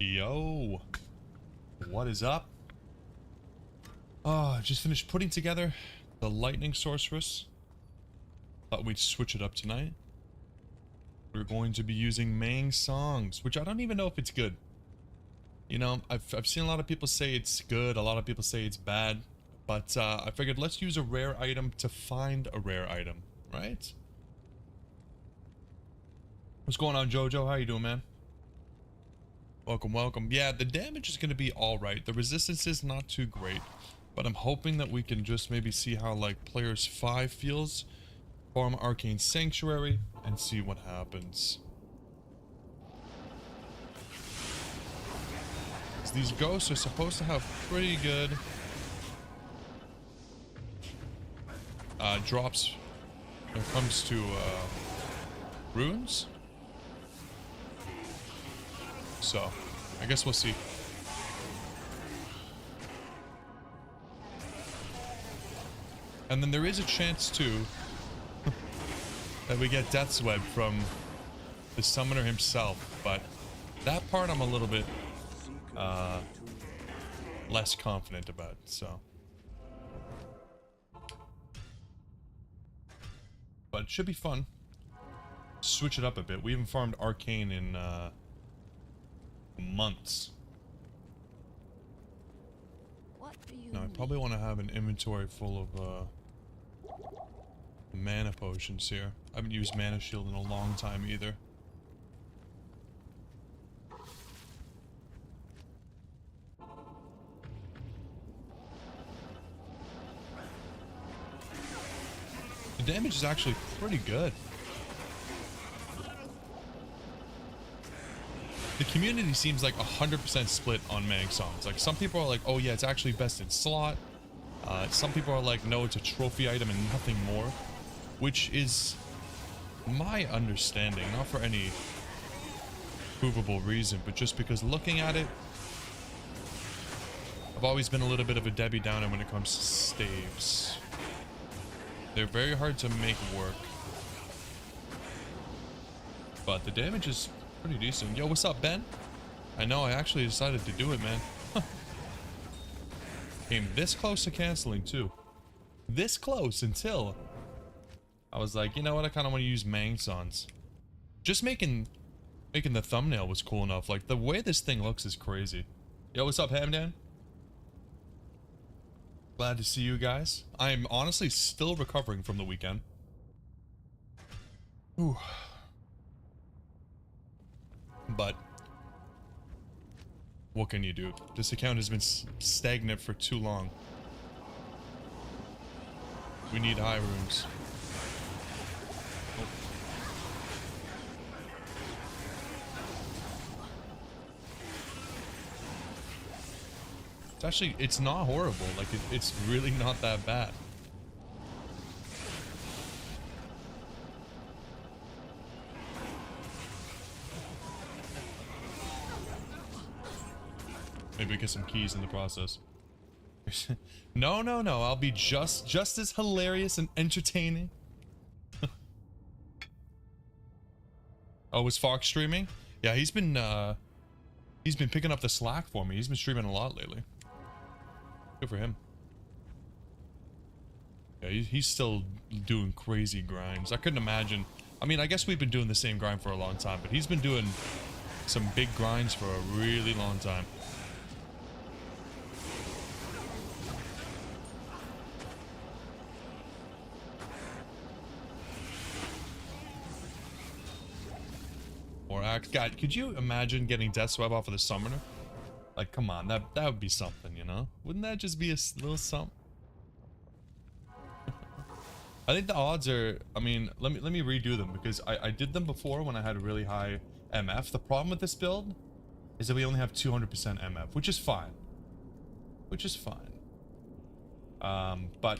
Yo, what is up? Oh, I just finished putting together the Lightning Sorceress. Thought we'd switch it up tonight. We're going to be using Mang songs, which I don't even know if it's good. You know, I've seen a lot of people say it's good, a lot of people say it's bad, but I figured let's use a rare item to find a rare item, right? What's going on, Jojo? How you doing, man? Welcome, welcome. Yeah, the damage is going to be alright. The resistance is not too great. But I'm hoping that we can just maybe see how, like, Players 5 feels. Farm Arcane Sanctuary and see what happens. These ghosts are supposed to have pretty good drops when it comes to runes. So, I guess we'll see. And then there is a chance too that we get Death's Web from the summoner himself, but that part I'm a little bit less confident about, so. But it should be fun. Switch it up a bit. We haven't farmed Arcane in months. No, I probably want to have an inventory full of mana potions here. I haven't used Mana Shield in a long time either. The damage is actually pretty good. The community seems like 100% split on Mang songs. Like, some people are like, oh yeah, it's actually best in slot. Some people are like, no, it's a trophy item and nothing more. Which is my understanding, not for any provable reason, but just because looking at it, I've always been a little bit of a Debbie Downer when it comes to staves. They're very hard to make work. But the damage is pretty decent. Yo, what's up, Ben? I know, I actually decided to do it, man. Came this close to canceling, too. This close until I was like, you know what, I kind of want to use Mang songs. Just making the thumbnail was cool enough. Like, the way this thing looks is crazy. Yo, what's up, Hamdan? Glad to see you guys. I'm honestly still recovering from the weekend. Ooh. But what can you do? This account has been stagnant for too long. We need high runes. Oh. It's actually, it's not horrible. Like, it's really not that bad. Maybe get some keys in the process. No, no, no. I'll be just as hilarious and entertaining. Oh, is Fox streaming? Yeah, he's been picking up the slack for me. He's been streaming a lot lately. Good for him. Yeah, he's still doing crazy grinds. I couldn't imagine. I mean, I guess we've been doing the same grind for a long time, but he's been doing some big grinds for a really long time. Or act. God, could you imagine getting Death's Web off of the summoner? Like, come on, that would be something, you know? Wouldn't that just be a little something? I think the odds are, I mean, let me redo them because I did them before when I had a really high MF. The problem with this build is that we only have 200% MF, which is fine. Which is fine. But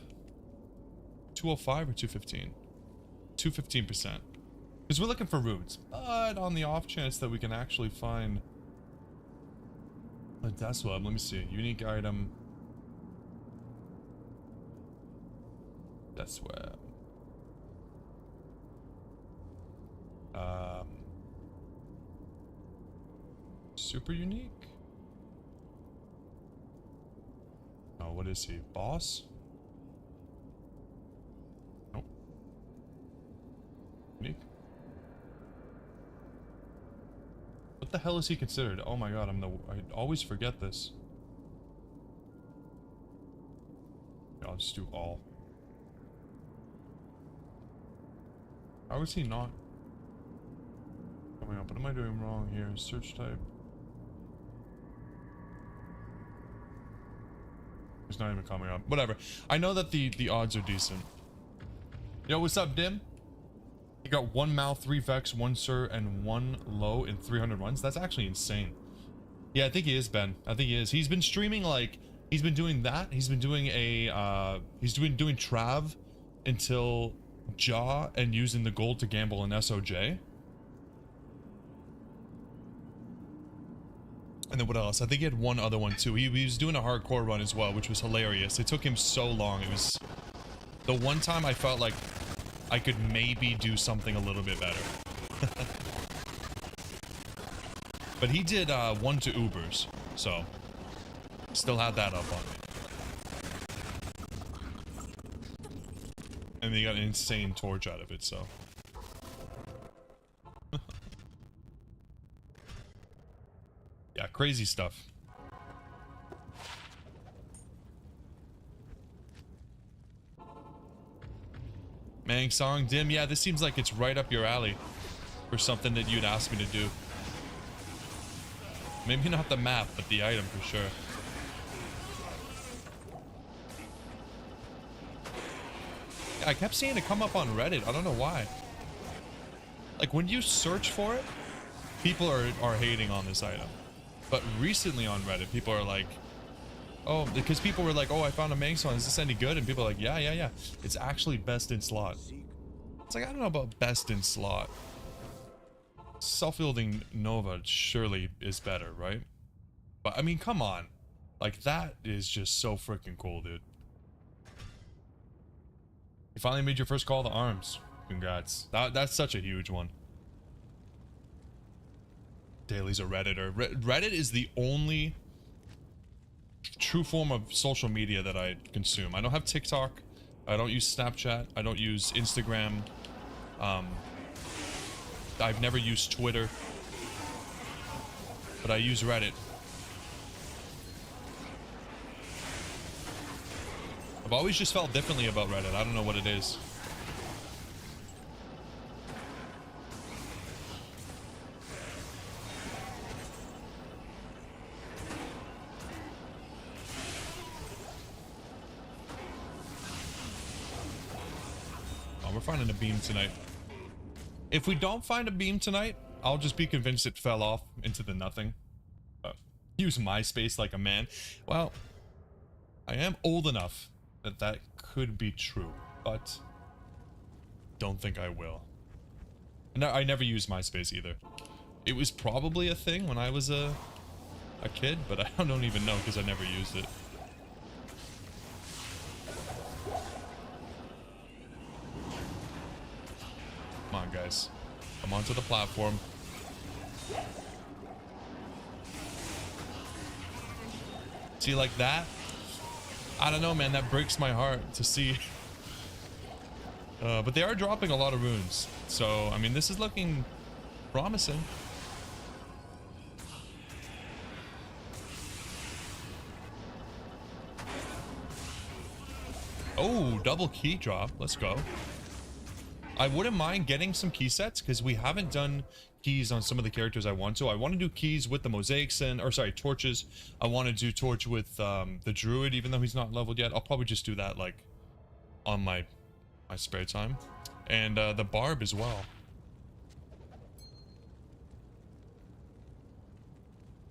205 or 215? 215%. Because we're looking for runes, but on the off chance that we can actually find a Death's Web, let me see. Unique item. Death's Web. super unique. Oh, what is he? Boss? Nope. Unique. What the hell is he considered? Oh my god, I always forget this. Yeah, I'll just do all. How is he not coming up? What am I doing wrong here? Search type. It's not even coming up. Whatever. I know that the odds are decent. Yo, what's up, Dim? He got 1 Mal, 3 Vex, 1 Sir, and 1 Low in 300 runs. That's actually insane. Yeah, I think he is, Ben. I think he is. He's been streaming, like, he's been doing that. He's been doing a, doing Trav until Jaw and using the gold to gamble in SOJ. And then what else? I think he had one other one too. He was doing a hardcore run as well, which was hilarious. It took him so long. It was the one time I felt like I could maybe do something a little bit better. But he did 1 to Ubers, so still had that up on me. And he got an insane torch out of it, so. Yeah, crazy stuff. Mang song, Dim, yeah, this seems like it's right up your alley for something that you'd ask me to do. Maybe not the map, but the item for sure. Yeah, I kept seeing it come up on Reddit. I don't know why. Like, when you search for it, people are hating on this item. But recently on Reddit, people are like, oh, because people were like, oh, I found a Mang song. Is this any good? And people are like, yeah. It's actually best in slot. It's like, I don't know about best in slot. Self-wielding Nova surely is better, right? But I mean, come on. Like, that is just so freaking cool, dude. You finally made your first call to arms. Congrats. That's such a huge one. Daly's a Redditor. Reddit is the only true form of social media that I consume. I don't have TikTok. I don't use Snapchat. I don't use Instagram. I've never used Twitter. But I use Reddit. I've always just felt differently about Reddit. I don't know what it is. Oh, we're finding a beam tonight. If we don't find a beam tonight, I'll just be convinced it fell off into the nothing. Use MySpace like a man. Well, I am old enough that that could be true, but don't think I will. No, I never used MySpace either. It was probably a thing when I was a kid, but I don't even know because I never used it. Come on, guys. Come onto the platform. See, like that? I don't know, man. That breaks my heart to see. But they are dropping a lot of runes. So, I mean, this is looking promising. Oh, double key drop. Let's go. I wouldn't mind getting some key sets because we haven't done keys on some of the characters I want to. I want to do keys with the mosaics and, or sorry, torches. I want to do torch with the druid, even though he's not leveled yet. I'll probably just do that like on my spare time, and the barb as well.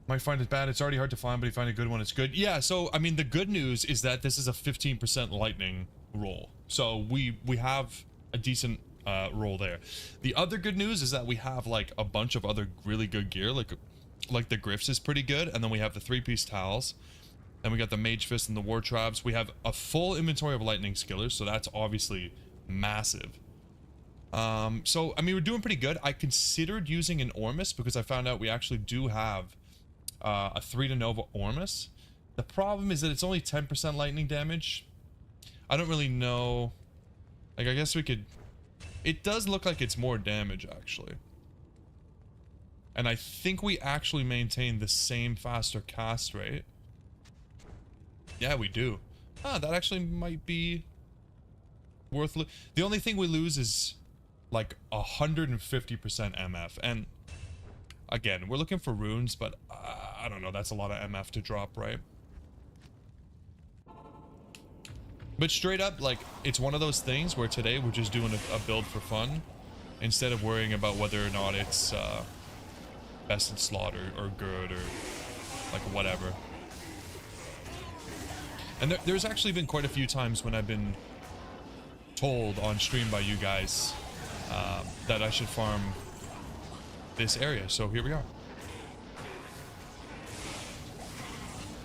Might find it bad. It's already hard to find, but if you find a good one, it's good. Yeah. So I mean, the good news is that this is a 15% lightning roll, so we have a decent roll there. The other good news is that we have like a bunch of other really good gear, like the Griffs is pretty good, and then we have the 3-piece towels, and we got the Mage Fist and the War Traps. We have a full inventory of lightning skillers, so that's obviously massive. So I mean, we're doing pretty good. I considered using an Ormus because I found out we actually do have a 3 to Nova Ormus. The problem is that it's only 10% lightning damage. I don't really know. Like, I guess we could... It does look like it's more damage, actually. And I think we actually maintain the same faster cast rate. Yeah, we do. Ah, that actually might be worth... The only thing we lose is like 150% MF. And again, we're looking for runes, but I don't know. That's a lot of MF to drop, right? But straight up, like, it's one of those things where today we're just doing a build for fun instead of worrying about whether or not it's best in slot or good or like whatever. And there's actually been quite a few times when I've been told on stream by you guys that I should farm this area, so here we are.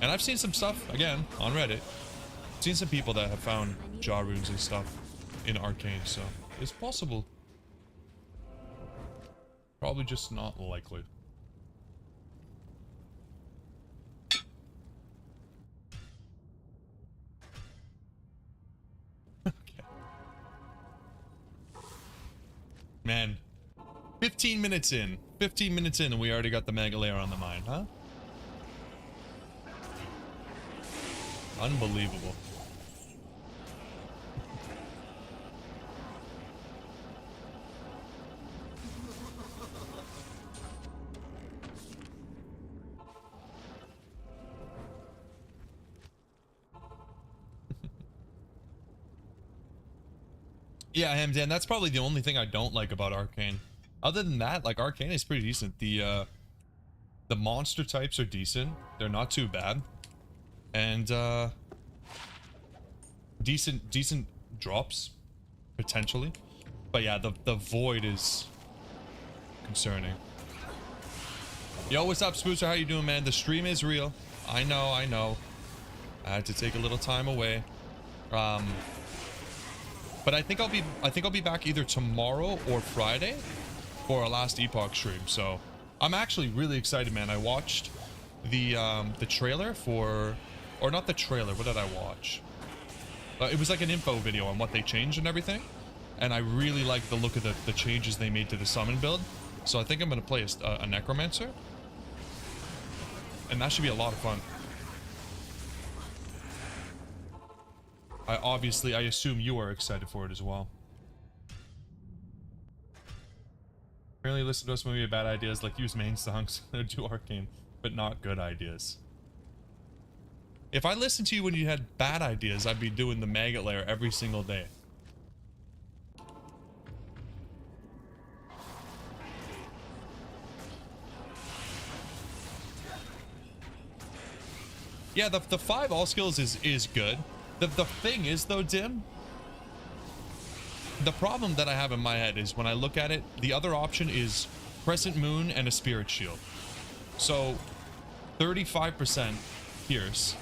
And I've seen some stuff, again, on Reddit. Seen some people that have found jaw runes and stuff in Arcane, so it's possible. Probably just not likely. Okay. Man, 15 minutes in. 15 minutes in and we already got the Mega Layer on the mind, huh? Unbelievable. Yeah, Hamdan, that's probably the only thing I don't like about Arcane. Other than that, like, Arcane is pretty decent. The monster types are decent. They're not too bad. And, decent drops, potentially. But yeah, the void is concerning. Yo, what's up, Spoozer? How you doing, man? The stream is real. I know. I had to take a little time away. But I think I'll be back either tomorrow or Friday for our last Epoch stream. So I'm actually really excited, man. I watched the trailer for, or not the trailer. What did I watch? It was like an info video on what they changed and everything. And I really like the look of the changes they made to the summon build. So I think I'm gonna play a Necromancer, and that should be a lot of fun. I assume you are excited for it as well. Apparently listen to us when we have bad ideas, like use main songs or do Arcane, but not good ideas. If I listened to you when you had bad ideas, I'd be doing the Maggot Lair every single day. Yeah, the 5 all skills is good. The thing is, though, Dim, the problem that I have in my head is when I look at it, the other option is Crescent Moon and a Spirit Shield. So 35% Pierce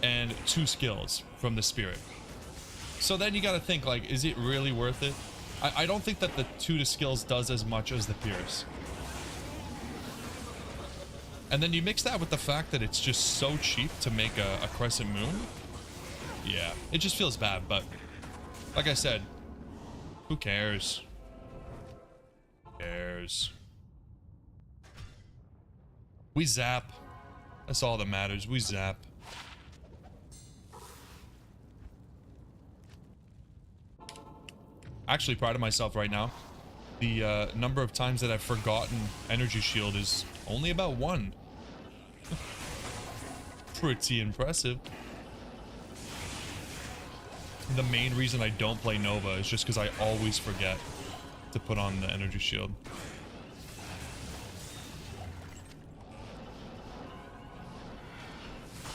and 2 skills from the Spirit. So then you gotta think, like, is it really worth it? I don't think that the 2 to skills does as much as the Pierce. And then you mix that with the fact that it's just so cheap to make a Crescent Moon. Yeah, it just feels bad, but like I said, who cares? Who cares? We zap. That's all that matters. We zap. Actually proud of myself right now. The number of times that I've forgotten Energy Shield is only about 1. Pretty impressive. The main reason I don't play Nova is just because I always forget to put on the Energy Shield.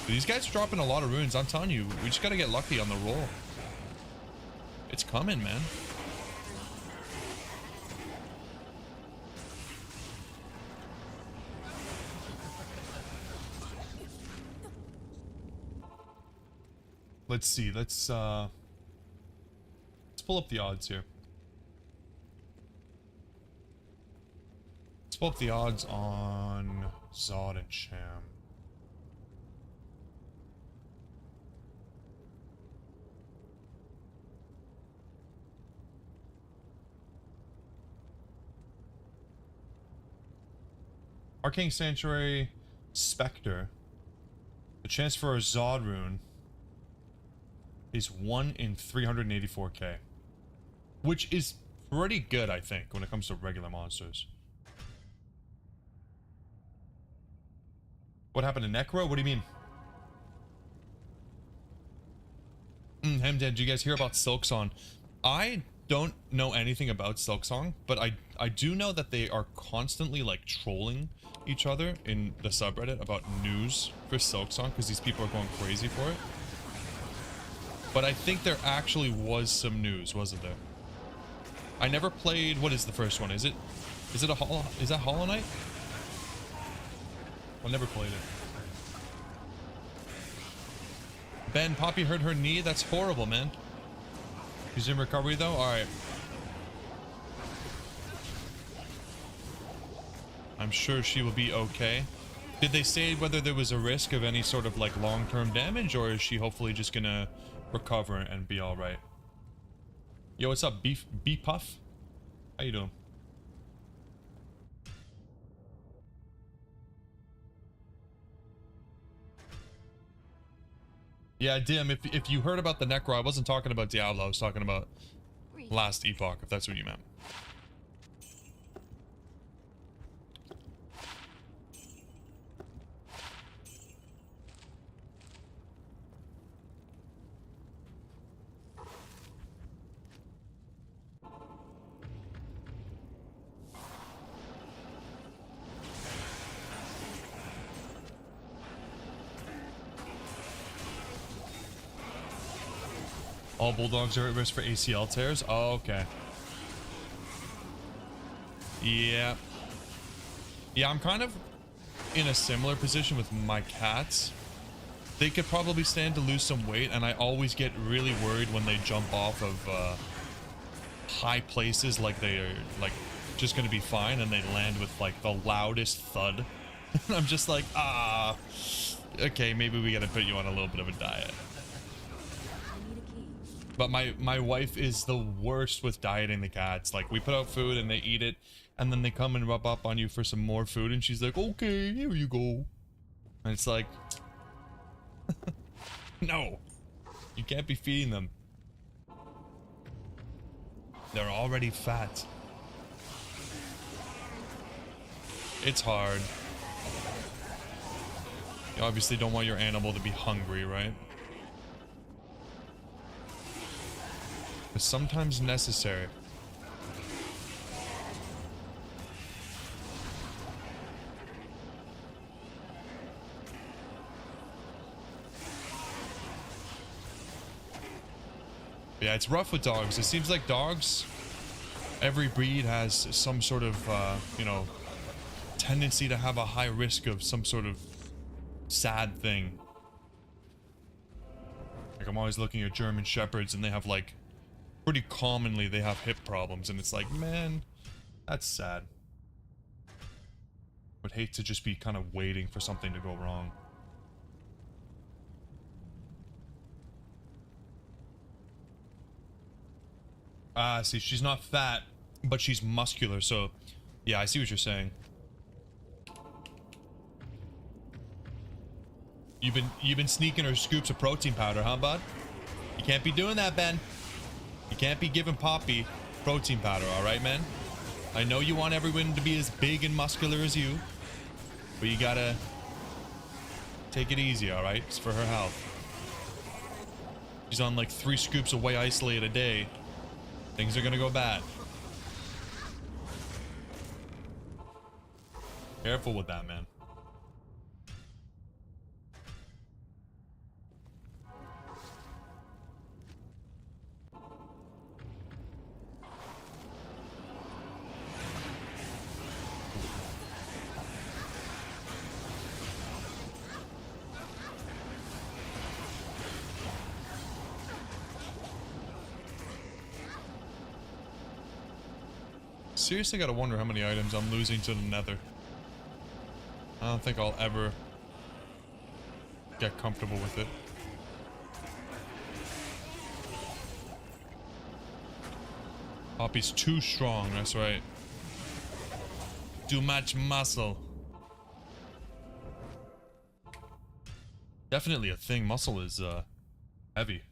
These guys are dropping a lot of runes. I'm telling you, we just gotta get lucky on the roll. It's coming, man. Let's see. Let's pull up the odds here. Let's pull up the odds on Zod and Sham. Arcane Sanctuary Spectre. The chance for a Zod rune is 1 in 384k. Which is pretty good, I think, when it comes to regular monsters. What happened to Necro? What do you mean? Hemden, did you guys hear about Silksong? I don't know anything about Silksong, but I do know that they are constantly like trolling each other in the subreddit about news for Silksong because these people are going crazy for it. But I think there actually was some news, wasn't there? I never played. What is the first one? Is that Hollow Knight? I never played it. Ben, Poppy hurt her knee. That's horrible, man. She's in recovery though. All right. I'm sure she will be okay. Did they say whether there was a risk of any sort of like long-term damage, or is she hopefully just gonna recover and be all right? Yo, what's up, Beef Puff? How you doing? Yeah, Dim, if you heard about the Necro, I wasn't talking about Diablo, I was talking about Last Epoch, if that's what you meant. All bulldogs are at risk for ACL tears? Oh, okay. Yeah. Yeah, I'm kind of in a similar position with my cats. They could probably stand to lose some weight, and I always get really worried when they jump off of high places like they are like just gonna be fine, and they land with like the loudest thud. And I'm just like, okay, maybe we gotta put you on a little bit of a diet. But my wife is the worst with dieting the cats. Like, we put out food and they eat it, and then they come and rub up on you for some more food, and she's like, okay, here you go. And it's like, no, you can't be feeding them. They're already fat. It's hard. You obviously don't want your animal to be hungry, right? But sometimes necessary. Yeah, it's rough with dogs. It seems like dogs, every breed has some sort of, you know, tendency to have a high risk of some sort of sad thing. Like, I'm always looking at German Shepherds, and they have like, pretty commonly they have hip problems, and it's like, man, that's sad. Would hate to just be kind of waiting for something to go wrong. See, she's not fat, but she's muscular, so yeah, I see what you're saying. You've been sneaking her scoops of protein powder, huh, bud? You can't be doing that, Ben. You can't be giving Poppy protein powder, all right, man? I know you want everyone to be as big and muscular as you, but you gotta take it easy, all right? It's for her health. She's on like 3 scoops of whey isolate a day. Things are gonna go bad. Careful with that, man. Seriously gotta wonder how many items I'm losing to the nether. I don't think I'll ever get comfortable with it. Poppy's too strong, that's right. Too much muscle. Definitely a thing. Muscle is heavy.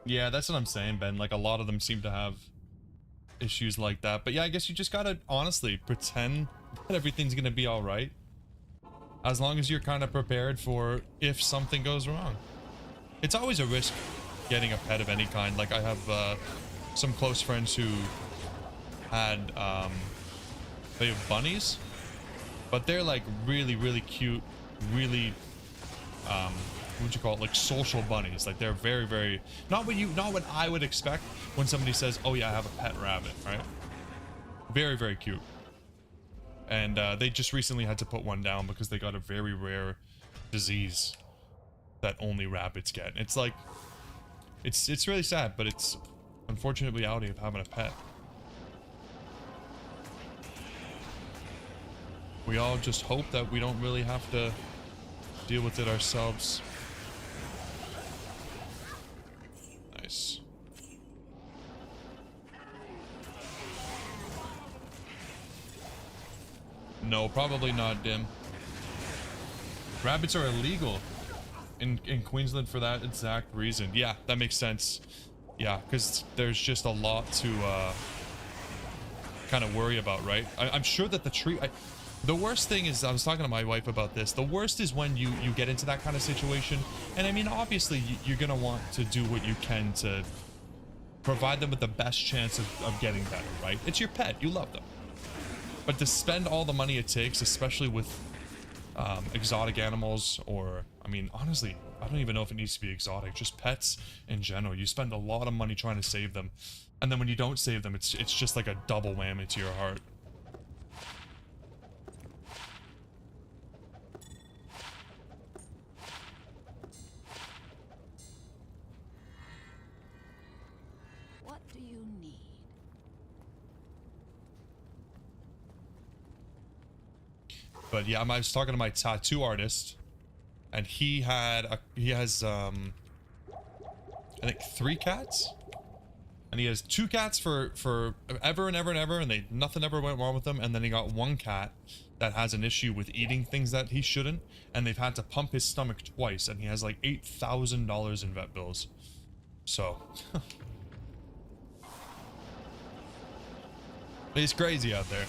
Yeah, that's what I'm saying, Ben. Like, a lot of them seem to have issues like that. But yeah, I guess you just gotta honestly pretend that everything's gonna be alright. As long as you're kind of prepared for if something goes wrong. It's always a risk getting a pet of any kind. Like, I have some close friends who had, they have bunnies. But they're like really, really cute, really, what would you call it, like social bunnies. Like, they're very, very, not what I would expect when somebody says, oh yeah, I have a pet rabbit, right? Very, very cute. And they just recently had to put one down because they got a very rare disease that only rabbits get. It's like, it's really sad, but it's unfortunate reality of having a pet. We all just hope that we don't really have to deal with it ourselves. Nice. No, probably not, Dim. Rabbits are illegal in Queensland for that exact reason. Yeah, that makes sense. Yeah, because there's just a lot to kind of worry about, right? I'm sure that the worst thing is, I was talking to my wife about this, the worst is when you get into that kind of situation. And I mean, obviously, you're going to want to do what you can to provide them with the best chance of getting better, right? It's your pet. You love them. But to spend all the money it takes, especially with exotic animals, or, I mean, honestly, I don't even know if it needs to be exotic, just pets in general. You spend a lot of money trying to save them. And then when you don't save them, it's just like a double whammy to your heart. But yeah, I was talking to my tattoo artist, and he has I think 3 cats, and he has 2 cats for ever and ever and ever, and nothing ever went wrong with them. And then he got 1 cat that has an issue with eating things that he shouldn't, and they've had to pump his stomach twice, and he has like $8,000 in vet bills. So it's crazy out there.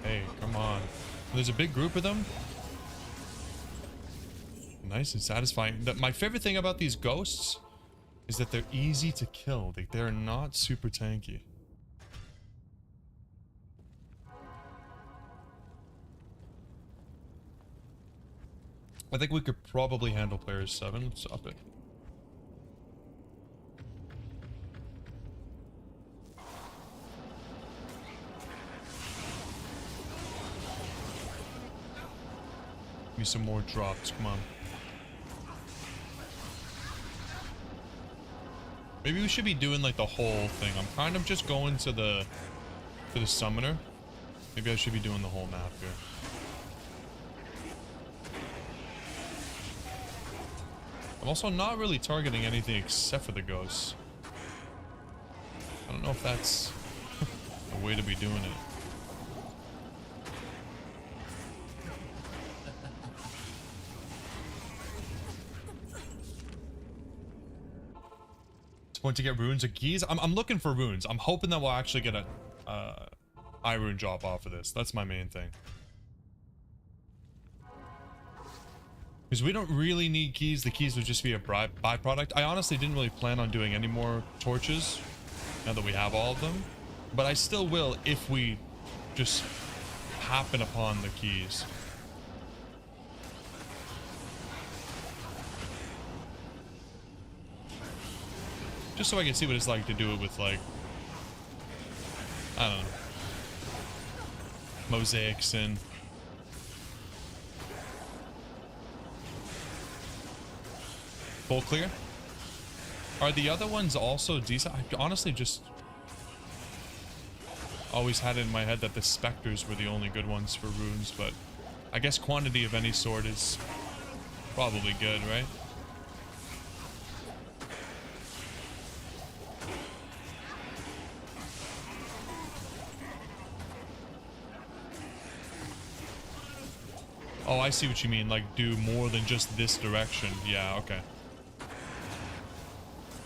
Hey, come on. There's a big group of them. Nice and satisfying. My favorite thing about these ghosts is that they're easy to kill. They're not super tanky. I think we could probably handle players 7. Let's up it. Give me some more drops, come on. Maybe we should be doing like the whole thing. I'm kind of just going to the summoner. Maybe I should be doing the whole map here. I'm also not really targeting anything except for the ghosts. I don't know if that's a way to be doing it. Point to get runes or keys. I'm looking for runes. I'm hoping that we'll actually get iron job off of this. That's my main thing. Because we don't really need keys. The keys would just be a byproduct. I honestly didn't really plan on doing any more torches now that we have all of them. But I still will if we just happen upon the keys. Just so I can see what it's like to do it with, like, I don't know, mosaics and... Full clear? Are the other ones also decent? I honestly just always had it in my head that the specters were the only good ones for runes, but I guess quantity of any sort is probably good, right? Oh, I see what you mean, like do more than just this direction. Yeah, okay.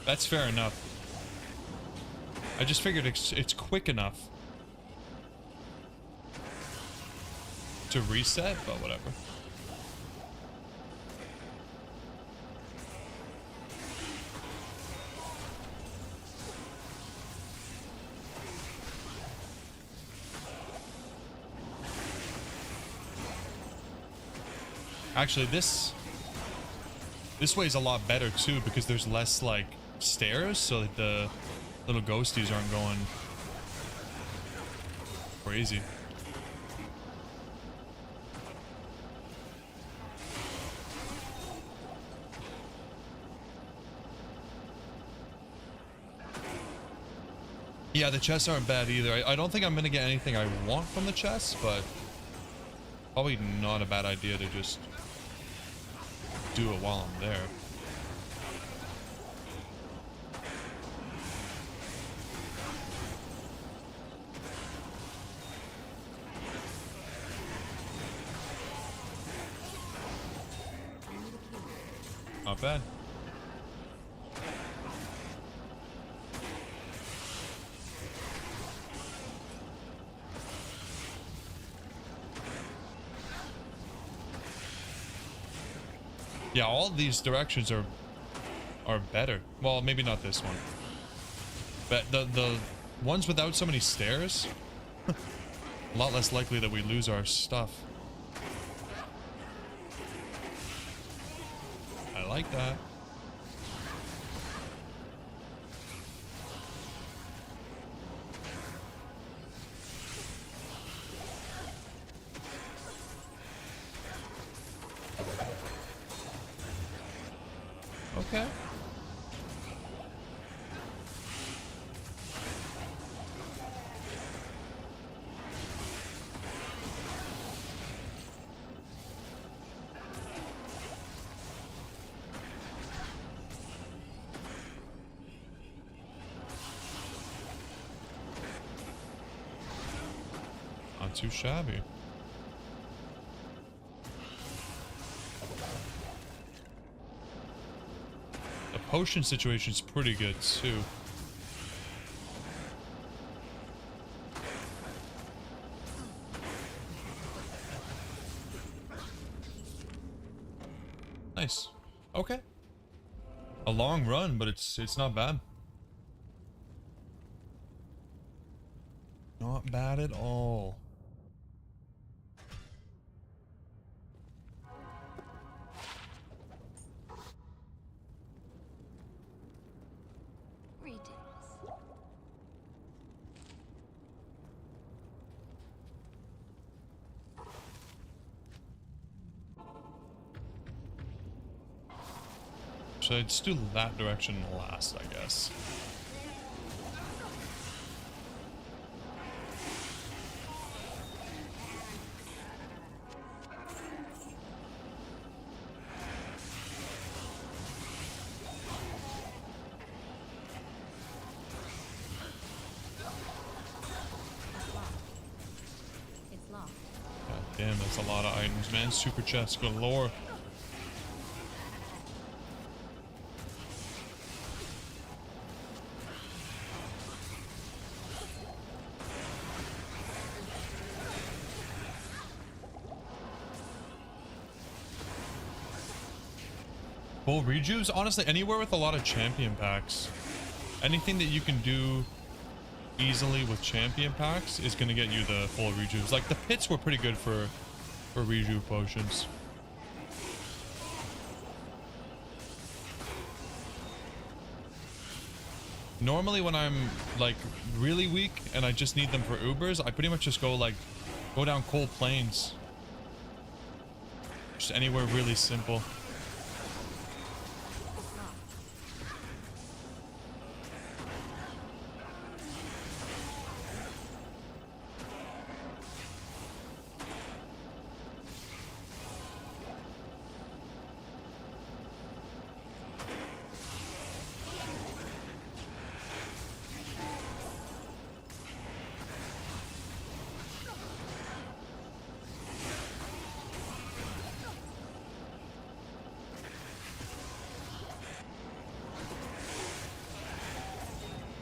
That's fair enough. I just figured it's quick enough to reset, but whatever. Actually, this way is a lot better too because there's less like stairs, so that the little ghosties aren't going crazy. Yeah, the chests aren't bad either. I don't think I'm gonna get anything I want from the chests, but probably not a bad idea to just do it while I'm there. Not bad. Yeah, all these directions are better. Well, maybe not this one. But the ones without so many stairs, a lot less likely that we lose our stuff. I like that. Okay. Not too shabby. The potion situation's pretty good too. Nice. Okay. A long run, but it's not bad. Not bad at all. So I'd just do that direction last, I guess. God damn, that's a lot of items, man. Super chest galore. Full rejuves? Honestly, anywhere with a lot of champion packs. Anything that you can do easily with champion packs is going to get you the full rejuves. Like, the pits were pretty good for rejuve potions. Normally when I'm like really weak and I just need them for Ubers, I pretty much just go down cold plains. Just anywhere really simple.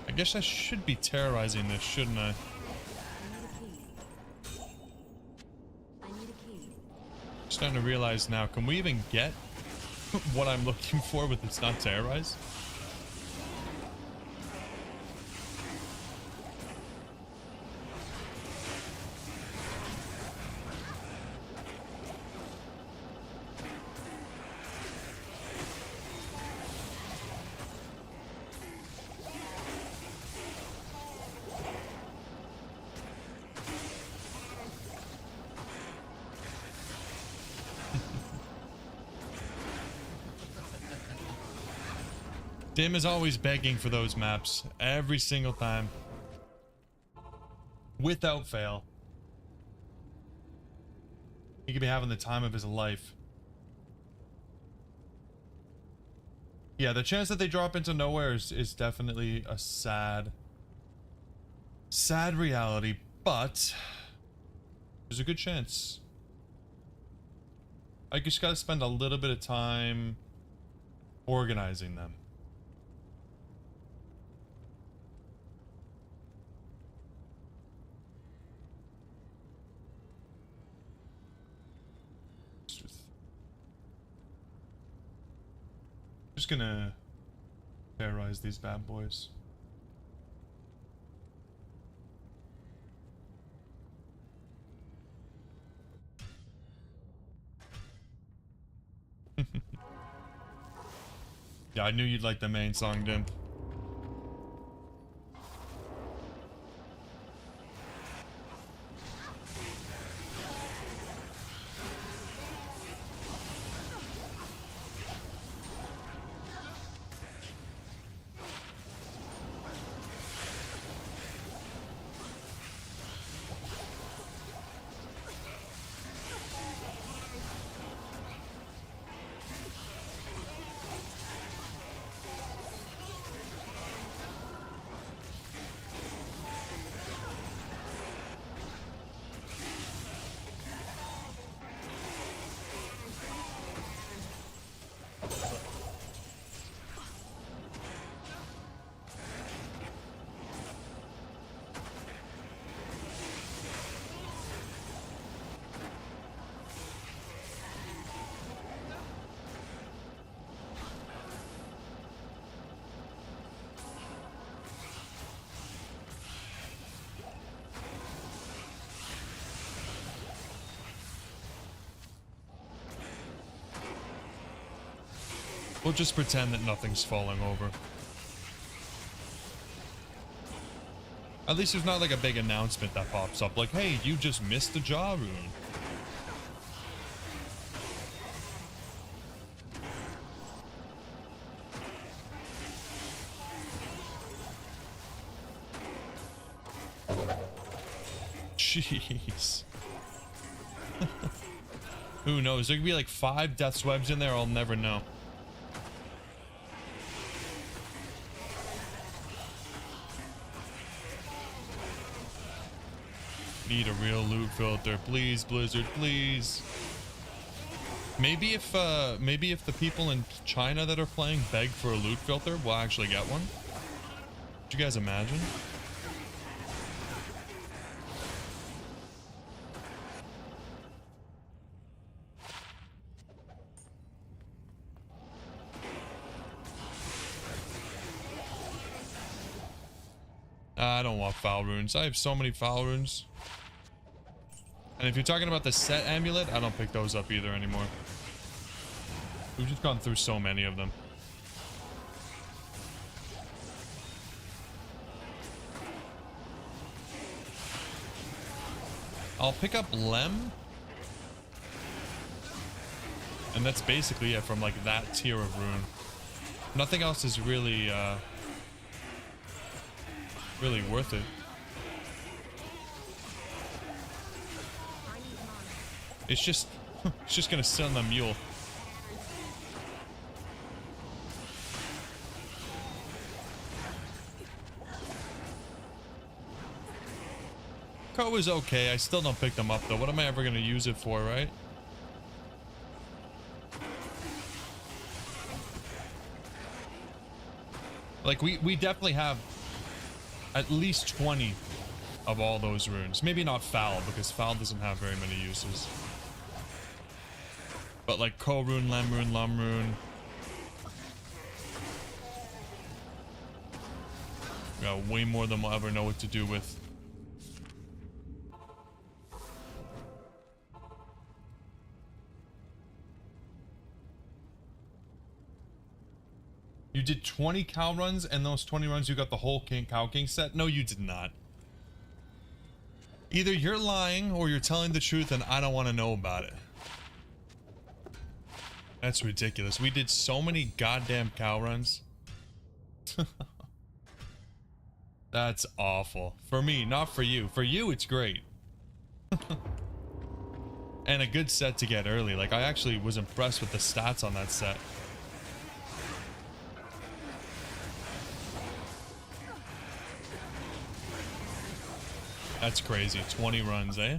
I guess I should be terrorizing this, shouldn't I? Starting to realize now, can we even get what I'm looking for with it's not terrorize? Tim is always begging for those maps every single time. Without fail. He could be having the time of his life. Yeah, the chance that they drop into nowhere is definitely a sad reality, but there's a good chance. I just gotta spend a little bit of time organizing them. Just gonna terrorize these bad boys. Yeah, I knew you'd like the main song, Dim. We'll just pretend that nothing's falling over. At least there's not like a big announcement that pops up like, hey, you just missed the jaw rune. Jeez. Who knows? There could be like 5 death webs in there, I'll never know. Need a real loot filter, please, Blizzard, please. Maybe if the people in China that are playing beg for a loot filter, we'll actually get one. Could you guys imagine? I don't want foul runes. I have so many foul runes. And if you're talking about the set amulet, I don't pick those up either anymore. We've just gone through so many of them. I'll pick up Lem. And that's basically it from like that tier of rune. Nothing else is really really worth it. It's just gonna sit on the mule. Co is okay. I still don't pick them up though. What am I ever gonna use it for, right? Like we definitely have at least 20 of all those runes. Maybe not foul, because foul doesn't have very many uses. But like Ko rune, Lem rune, Lum rune. We got way more than we'll ever know what to do with. You did 20 cow runs, and those 20 runs you got the whole Cow King set? No, you did not. Either you're lying or you're telling the truth and I don't want to know about it. That's ridiculous. We did so many goddamn cow runs. That's awful. For me, not for you. For you, it's great. And a good set to get early. Like, I actually was impressed with the stats on that set. That's crazy. 20 runs, eh?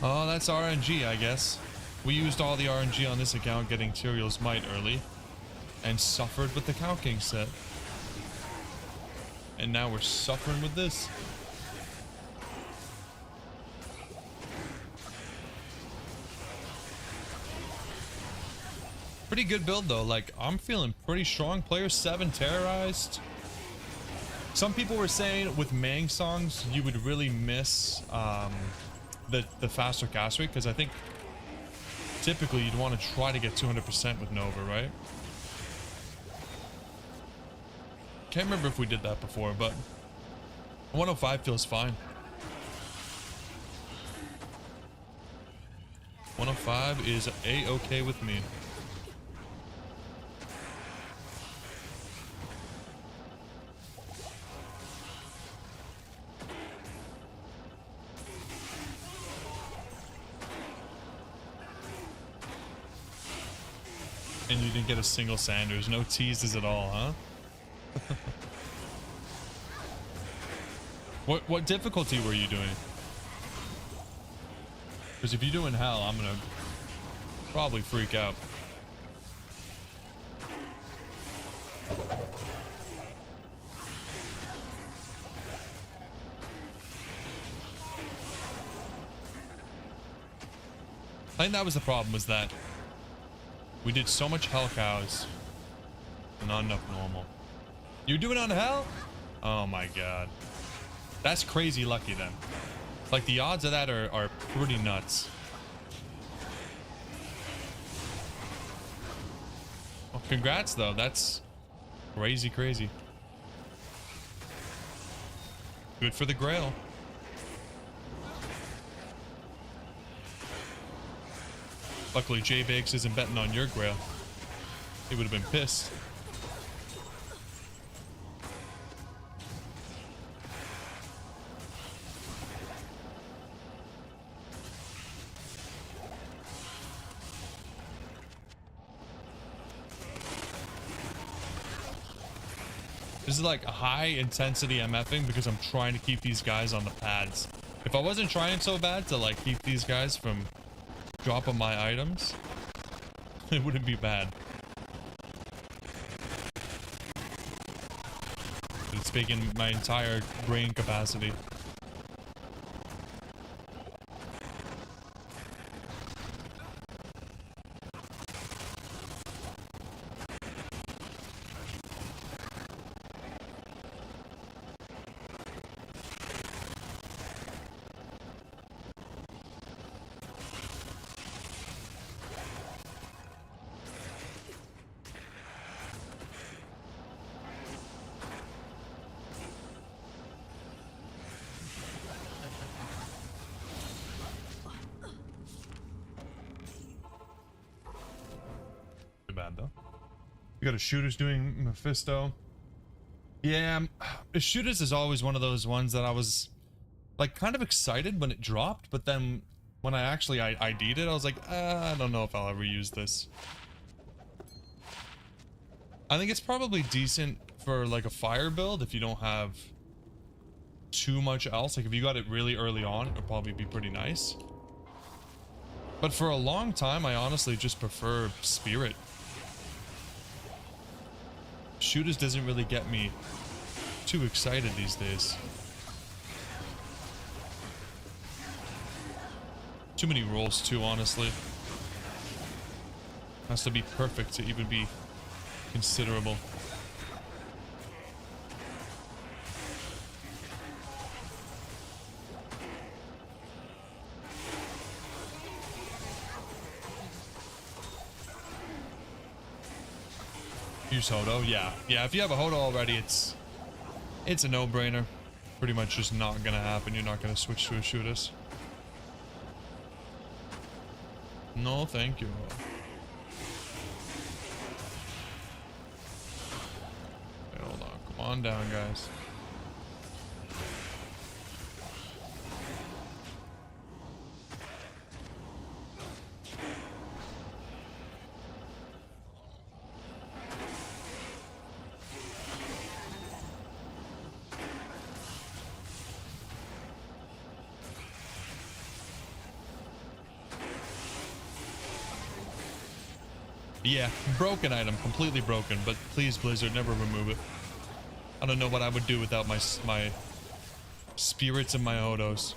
Oh, that's RNG, I guess. We used all the RNG on this account getting Tyrael's Might early and suffered with the Cow King set. And now we're suffering with this. Pretty good build though. Like, I'm feeling pretty strong. Player 7 terrorized. Some people were saying with Mang songs you would really miss the faster cast rate, because I think typically you'd want to try to get 200% with Nova, right? Can't remember if we did that before, but 105 feels fine. 105 is a-okay with me. And you didn't get a single Sanders. No teases at all, huh? What difficulty were you doing? Because if you're doing hell, I'm gonna probably freak out. I think that was the problem, was that we did so much hell cows and not enough normal. You doing on hell? Oh my god. That's crazy lucky then. Like, the odds of that are pretty nuts. Well, congrats though. That's crazy, crazy. Good for the Grail. Luckily, J-Bakes isn't betting on your Grail. He would have been pissed. This is like a high intensity MFing because I'm trying to keep these guys on the pads. If I wasn't trying so bad to like keep these guys from dropping my items, it wouldn't be bad. It's taking my entire brain capacity. bad though. We got a shooters doing Mephisto. Yeah, shooters is always one of those ones that I was like kind of excited when it dropped, but then when I actually ID'd it, I was like, I don't know if I'll ever use this. I think it's probably decent for like a fire build if you don't have too much else. Like if you got it really early on, it'll probably be pretty nice. But for a long time, I honestly just prefer Spirit. Shooters doesn't really get me too excited these days. Too many rolls too, honestly. Has to be perfect to even be considerable. Use Hodo, yeah. Yeah, if you have a Hodo already, it's a no-brainer. Pretty much just not gonna happen. You're not gonna switch to a shooters. No, thank you. Okay, hold on. Come on down, guys. Yeah, broken item, completely broken, but please Blizzard, never remove it. I don't know what I would do without my spirits and my Hodos.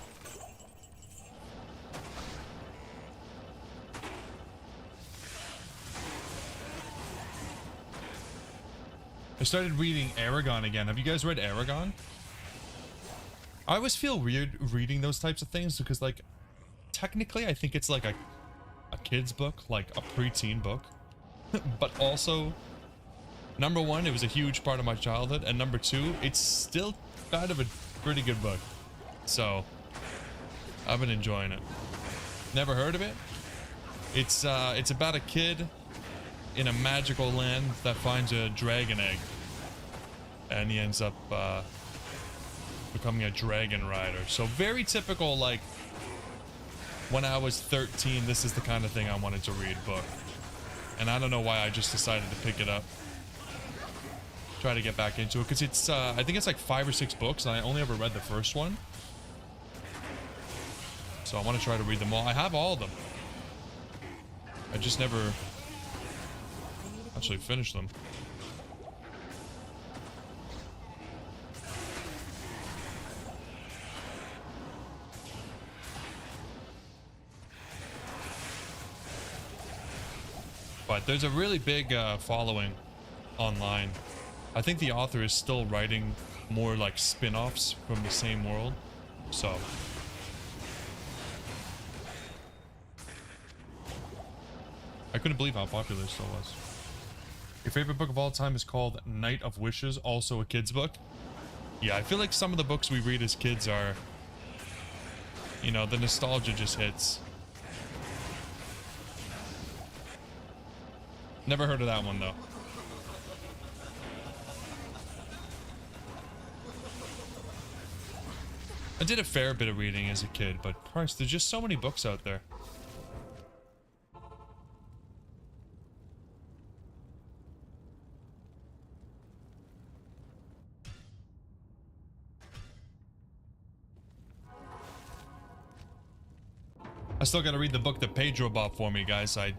I started reading Aragon again. Have you guys read Aragon? I always feel weird reading those types of things because, like, technically I think it's like a kid's book, like a preteen book. But also, number one, it was a huge part of my childhood, and number two, it's still kind of a pretty good book. So, I've been enjoying it. Never heard of it? It's about a kid in a magical land that finds a dragon egg. And he ends up becoming a dragon rider. So very typical, like, when I was 13, this is the kind of thing I wanted to read book. And I don't know why I just decided to pick it up. Try to get back into it. Because it's, I think it's like 5 or 6 books. And I only ever read the first one. So I want to try to read them all. I have all of them. I just never actually finished them. But there's a really big following online. I think the author is still writing more like spin-offs from the same world. So I couldn't believe how popular it still was. Your favorite book of all time is called Night of Wishes, also a kid's book. Yeah, I feel like some of the books we read as kids are, you know, the nostalgia just hits. Never heard of that one, though. I did a fair bit of reading as a kid, but Christ, there's just so many books out there. I still gotta read the book that Pedro bought for me, guys. I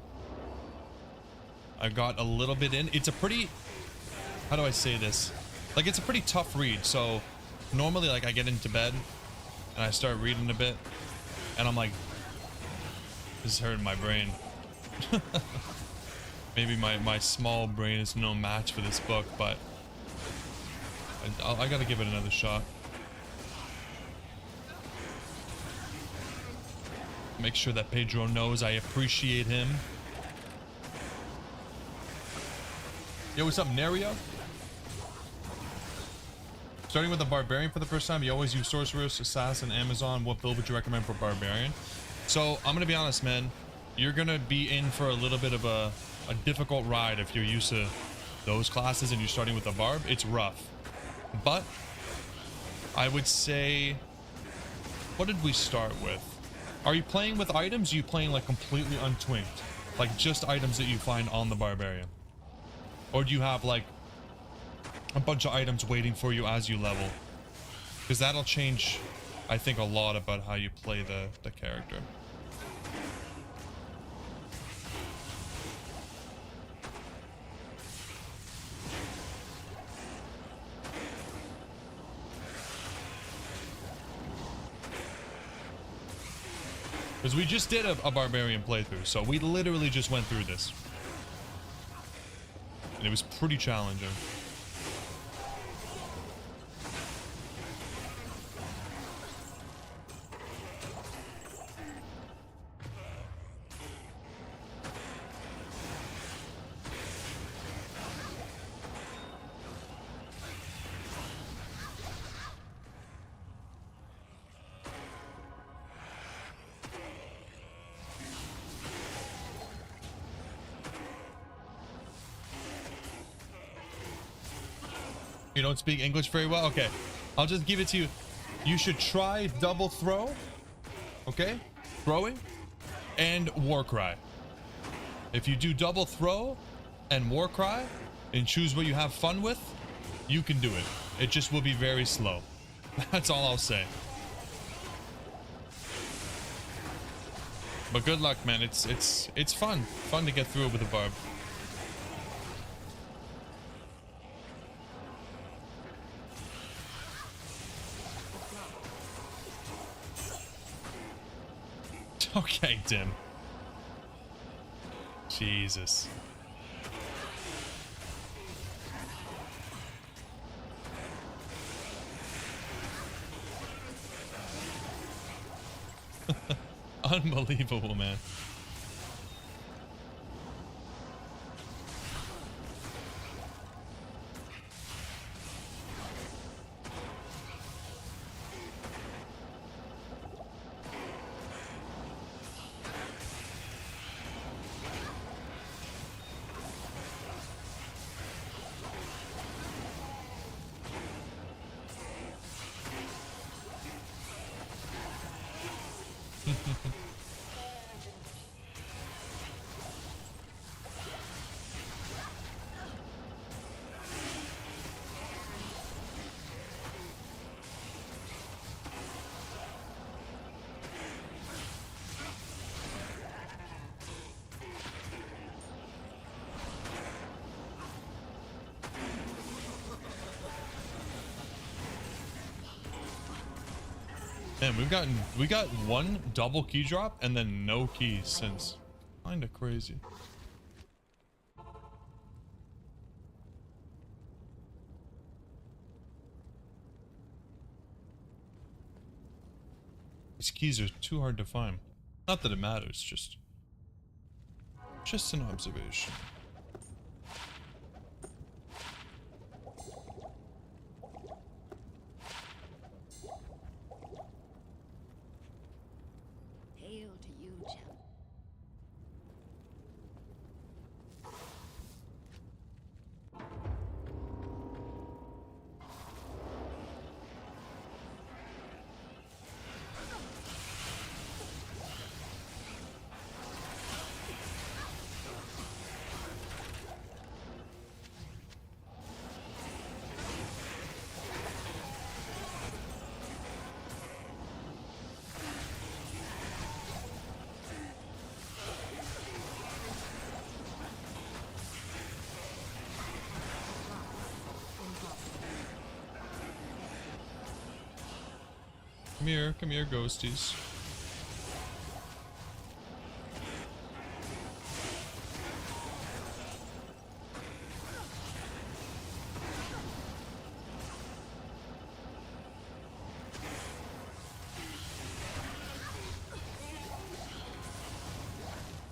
got a little bit in. It's a pretty, how do I say this? Like, it's a pretty tough read. So normally, like, I get into bed and I start reading a bit and I'm like, this is hurting my brain. Maybe my small brain is no match for this book, but I gotta give it another shot. Make sure that Pedro knows I appreciate him. Yo, what's up, Nerio? Starting with a Barbarian for the first time, you always use Sorceress, Assassin, Amazon. What build would you recommend for Barbarian? So, I'm gonna be honest, man. you're gonna be in for a little bit of a difficult ride if you're used to those classes and you're starting with a barb. It's rough. But I would say, what did we start with? Are you playing with items? Are you playing like completely untwinked? Like just items that you find on the barbarian? Or do you have like a bunch of items waiting for you as you level? Because that'll change, I think, a lot about how you play the character. Because we just did a barbarian playthrough, so we literally just went through this. And it was pretty challenging. You don't speak English very well? Okay, I'll just give it to you. You should try double throw, okay? Throwing and war cry. If you do double throw and war cry and choose what you have fun with, you can do it. It just will be very slow. That's all I'll say. But good luck, man. It's fun. Fun to get through it with a barb. Okay, Dim. Jesus. Unbelievable, man. Man, we got one double key drop and then no keys since. Kinda crazy. These keys are too hard to find. Not that it matters, just an observation. Come here, ghosties.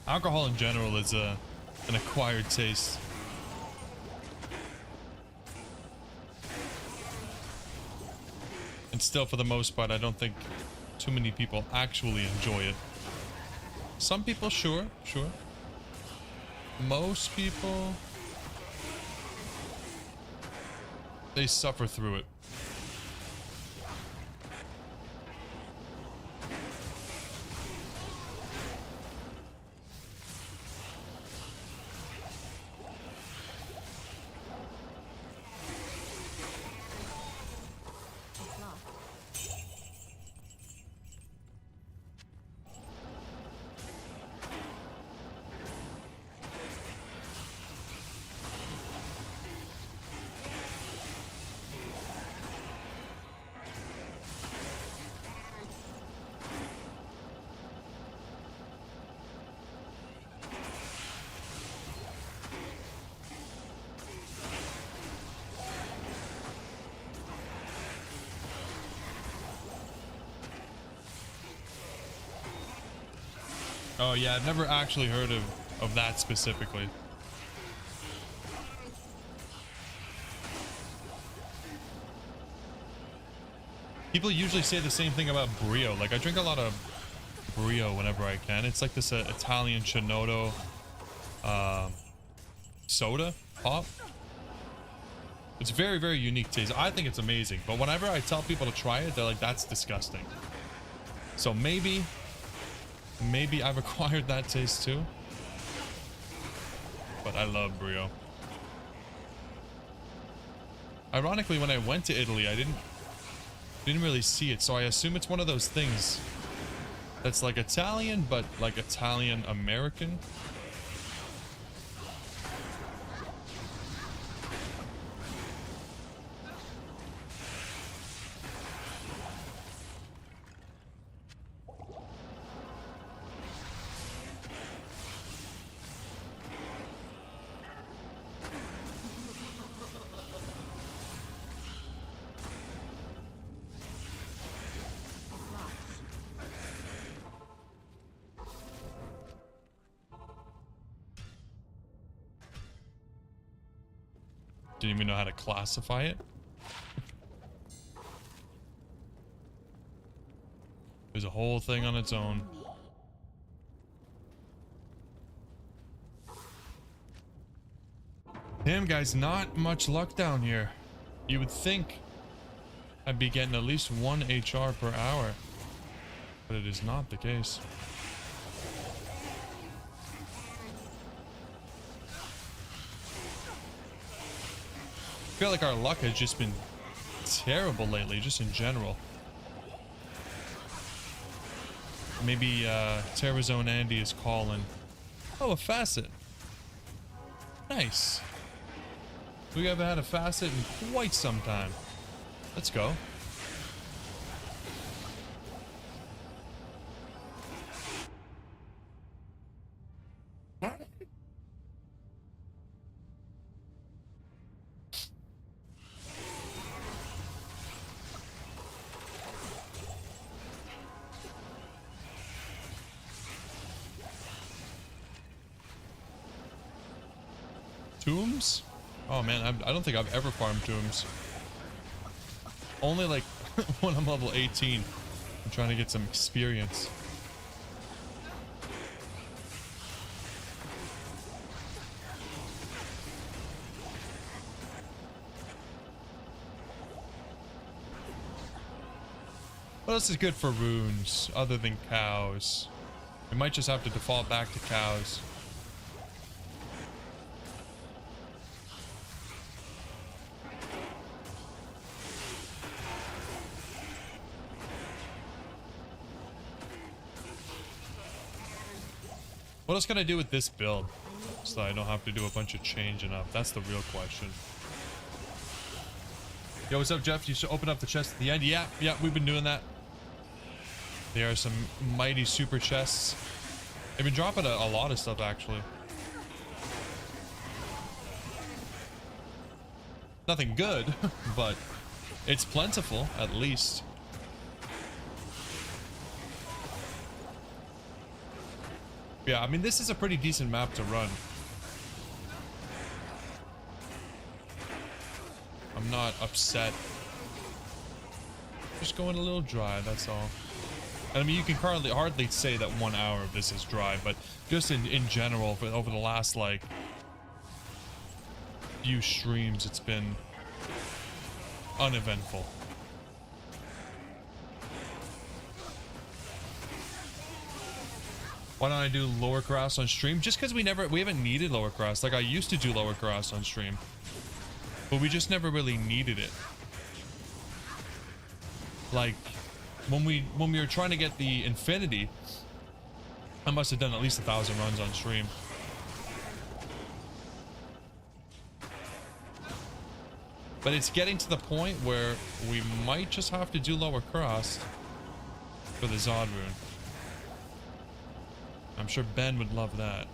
Alcohol in general is an acquired taste. And still, for the most part, I don't think too many people actually enjoy it. Some people, sure, sure. Most people, they suffer through it. Oh yeah, I've never actually heard of that specifically. People usually say the same thing about Brio. Like, I drink a lot of Brio whenever I can. It's like this Italian Chinotto soda pop. It's very, very unique taste. I think it's amazing. But whenever I tell people to try it, they're like, that's disgusting. So maybe I've acquired that taste too. But I love Brio. Ironically, when I went to Italy, I didn't really see it, so I assume it's one of those things that's like Italian, but like Italian American. Didn't even know how to classify it. There's a whole thing on its own. Damn, guys, not much luck down here. You would think I'd be getting at least 1 HR per hour, but it is not the case. I feel like our luck has just been terrible lately, just in general. Maybe Terrazone Andy is calling. Oh, a facet. Nice. We haven't had a facet in quite some time. Let's go. Tombs? Oh man, I don't think I've ever farmed tombs. Only like when I'm level 18. I'm trying to get some experience. What else is good for runes other than cows? We might just have to default back to cows. What else can I do with this build so that I don't have to do a bunch of changing up? That's the real question. Yo, what's up, Jeff? You should open up the chest at the end. Yeah, we've been doing that. There are some mighty super chests. They've been dropping a lot of stuff, actually. Nothing good, but it's plentiful, at least. Yeah, I mean, this is a pretty decent map to run. I'm not upset. Just going a little dry, that's all. And I mean, you can hardly say that 1 hour of this is dry, but just in general, over the last, like, few streams, it's been uneventful. Why don't I do lower grass on stream? Just because we haven't needed lower grass. Like, I used to do lower grass on stream, but we just never really needed it. Like, when we were trying to get the infinity, I must have done at least 1,000 runs on stream. But it's getting to the point where we might just have to do lower cross for the Zod rune. I'm sure Ben would love that.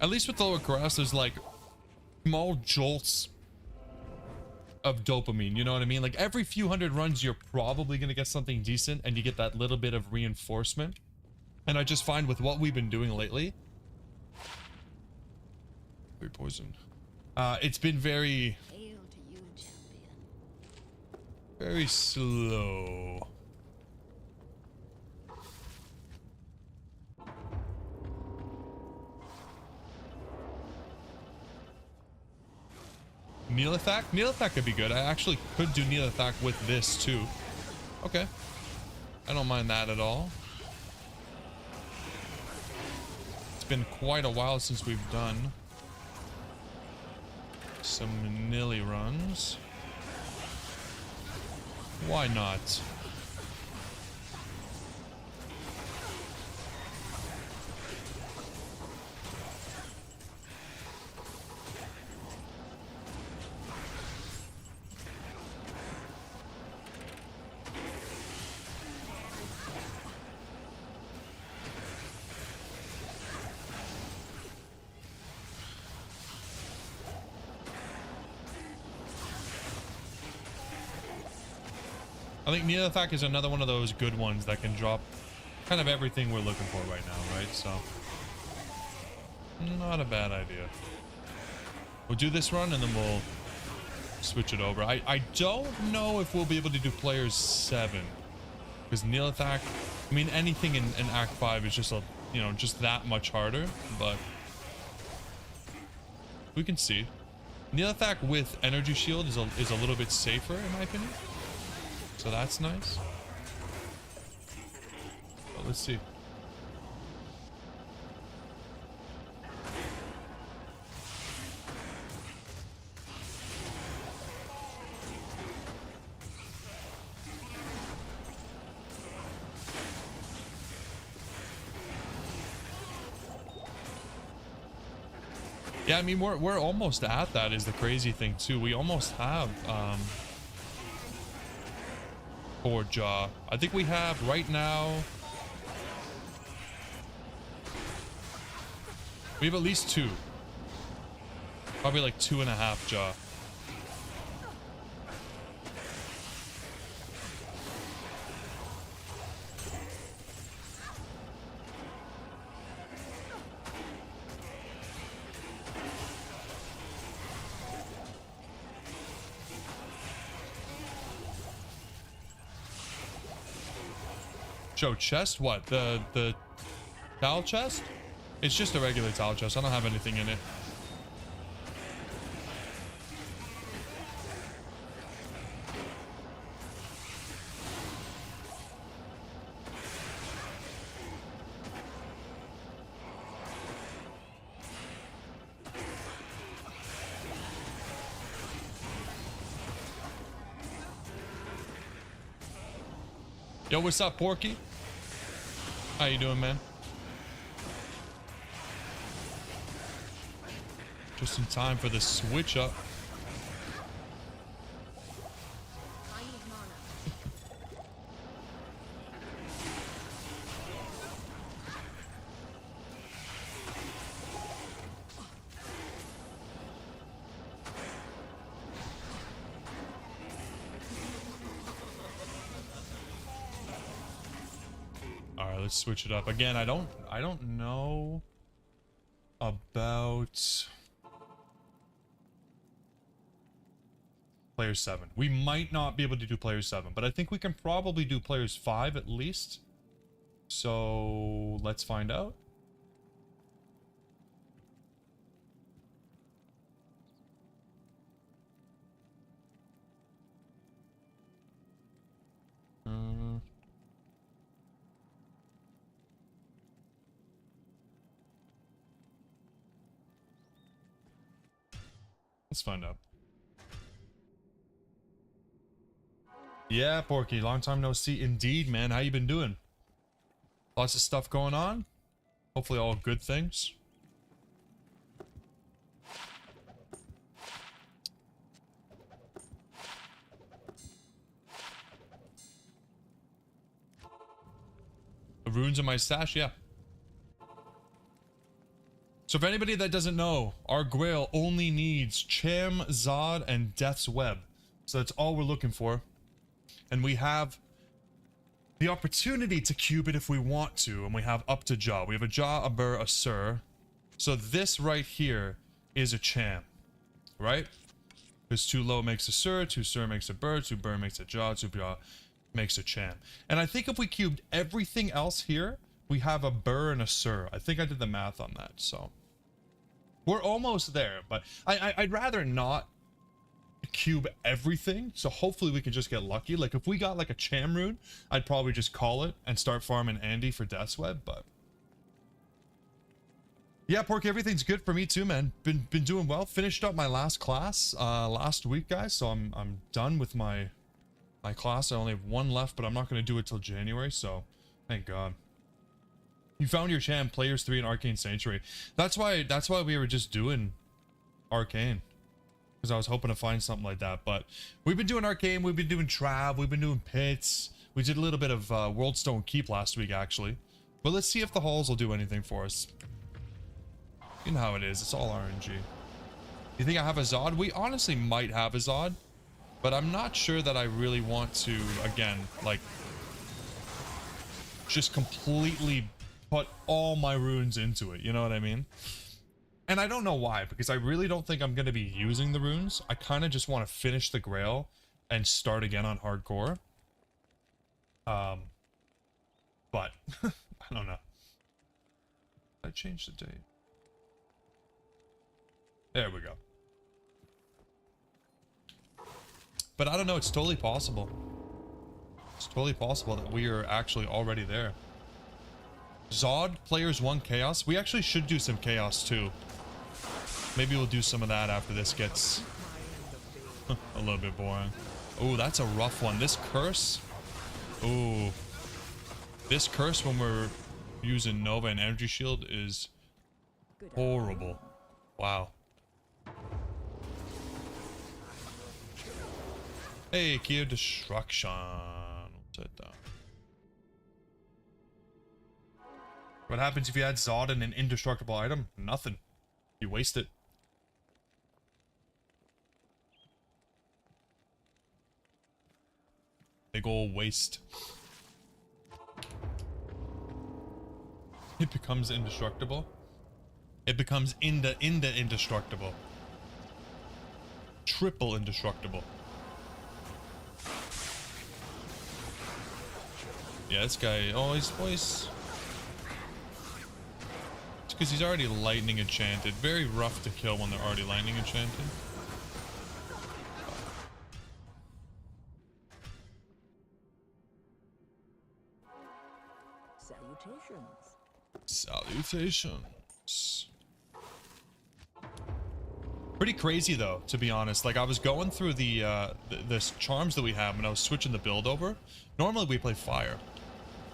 At least with lower cross, there's like small jolts of dopamine, you know what I mean? Like every few hundred runs, you're probably going to get something decent and you get that little bit of reinforcement. And I just find with what we've been doing lately, poison. It's been very slow. Neelathak? Neelathak could be good. I actually could do Neelathak with this too. Okay. I don't mind that at all. It's been quite a while since we've done some Nilly runs. Why not? I think Neelathak is another one of those good ones that can drop kind of everything we're looking for right now, right? So, not a bad idea. We'll do this run and then we'll switch it over. I don't know if we'll be able to do players 7. Because Neelathak, I mean, anything in Act 5 is just a, you know, just that much harder, but we can see. Neelathak with Energy Shield is a little bit safer, in my opinion. So that's nice. But let's see. Yeah, I mean, we're almost at that is the crazy thing too. We almost have 4 jaw. I think we have right now. We have at least 2. Probably like 2.5 jaw. Show chest? What? The towel chest? It's just a regular towel chest. I don't have anything in it. Yo, what's up, Porky? How you doing, man? Just in time for the switch up. let's switch it up. Again, I don't know about player 7. We might not be able to do player 7, but I think we can probably do players 5 at least. So let's find out. Let's find out. Yeah, Porky, long time no see. Indeed, man. How you been doing? Lots of stuff going on. Hopefully all good things. The runes in my stash, yeah. So if anybody that doesn't know, our Grail only needs Cham, Zod, and Death's Web. So that's all we're looking for. And we have the opportunity to cube it if we want to, and we have up to Jaw. We have a Jaw, a Burr, a Sir. So this right here is a Cham, right? Because 2 low makes a Sir, 2 Sir makes a Burr, 2 Burr makes a Jaw, 2 Jaw makes a Cham. And I think if we cubed everything else here, we have a Burr and a Sir. I think I did the math on that, so we're almost there. But I'd rather not cube everything, so hopefully we can just get lucky. Like if we got like a Cham rune, I'd probably just call it and start farming Andy for Death's Web. But yeah, Porky, everything's good for me too, man. Been doing well. Finished up my last class last week, guys, so I'm done with my class. I only have 1 left, but I'm not going to do it till January, so thank God. You found your Cham, players 3 in Arcane Sanctuary. That's why we were just doing Arcane, because I was hoping to find something like that. But we've been doing Arcane, we've been doing Trav, we've been doing Pits. We did a little bit of Worldstone Keep last week, actually. But let's see if the halls will do anything for us. You know how it is, it's all RNG. You think I have a Zod? We honestly might have a Zod, but I'm not sure that I really want to, again, like, just completely put all my runes into it, you know what I mean? And I don't know why, because I really don't think I'm going to be using the runes. I kind of just want to finish the Grail and start again on hardcore. But I don't know. I changed the date. There we go. But I don't know, it's totally possible. It's totally possible that we are actually already there. Zod, players 1 Chaos. We actually should do some Chaos too. Maybe we'll do some of that after this gets a little bit boring. Oh, that's a rough one. This curse. Oh. This curse when we're using Nova and Energy Shield is horrible. Wow. Hey, Key of Destruction. We'll set that. What happens if you add Zod and an indestructible item? Nothing. You waste it. Big ol' waste. It becomes indestructible. It becomes indestructible. Triple indestructible. Yeah, this guy, oh, he's It's because he's already lightning enchanted. Very rough to kill when they're already lightning enchanted. Salutations. Pretty crazy though, to be honest. Like I was going through the charms that we have and I was switching the build over. Normally we play fire.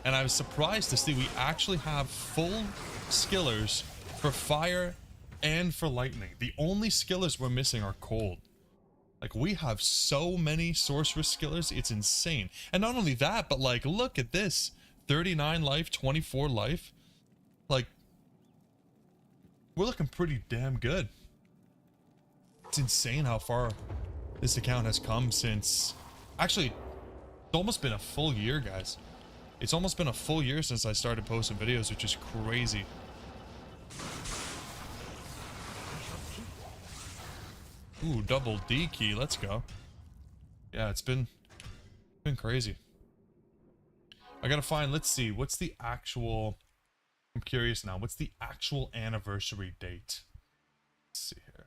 And I was surprised to see we actually have full skillers for fire and for lightning. The only skillers we're missing are cold. Like we have so many sorceress skillers, it's insane. And not only that, but like look at this. 39 life, 24 life. Like we're looking pretty damn good. It's insane how far this account has come since actually it's almost been a full year, guys. It's almost been a full year since I started posting videos, which is crazy. Ooh, double D key. Let's go. Yeah, it's been crazy. I gotta find, let's see, what's the actual, I'm curious now, what's the actual anniversary date? Let's see here.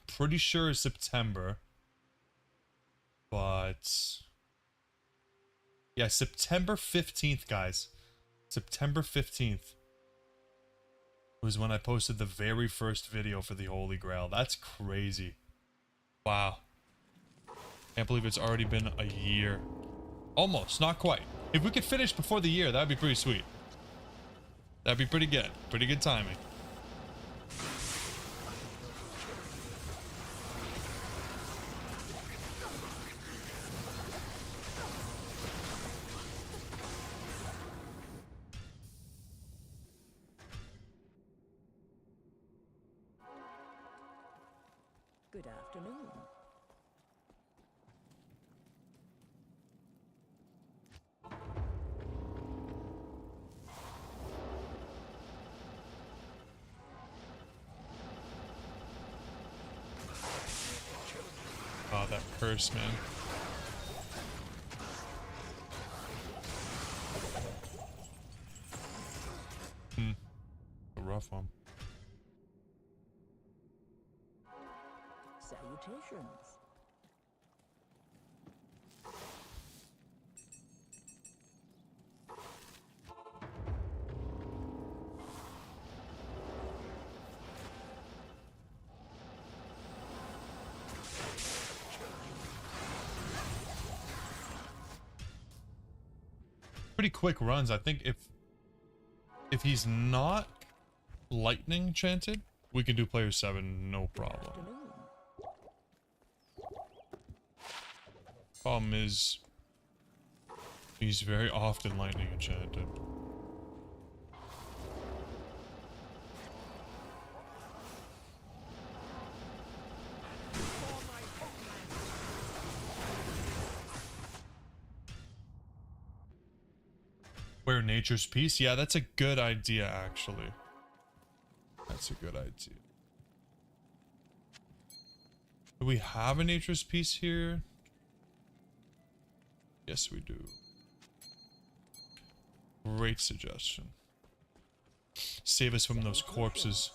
Pretty sure it's September, but yeah, September 15th, guys. September 15th was when I posted the very first video for the Holy Grail. That's crazy. Wow. Can't believe it's already been a year. Almost, not quite. If we could finish before the year, that'd be pretty sweet. That'd be pretty good. Pretty good timing. Good afternoon. Oh, that curse, man. A rough one. Salutations. Pretty quick runs. I think if he's not lightning enchanted, we can do player 7 no problem. Problem is, he's very often lightning enchanted. Wear Nature's Peace? Yeah, that's a good idea, actually. That's a good idea. Do we have a Nature's Peace here? Yes, we do. Great suggestion. Save us from those corpses.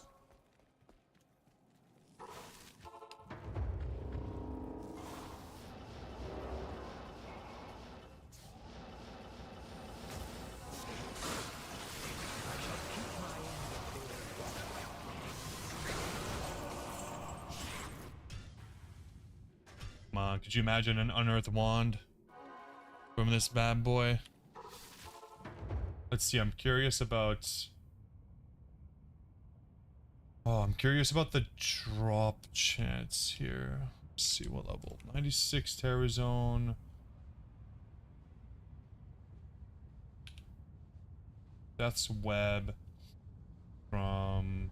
Come on, could you imagine an unearthed wand from this bad boy? Let's see, I'm curious about... Oh, I'm curious about the drop chance here. Let's see what level. 96 Terror Zone. Death's Web from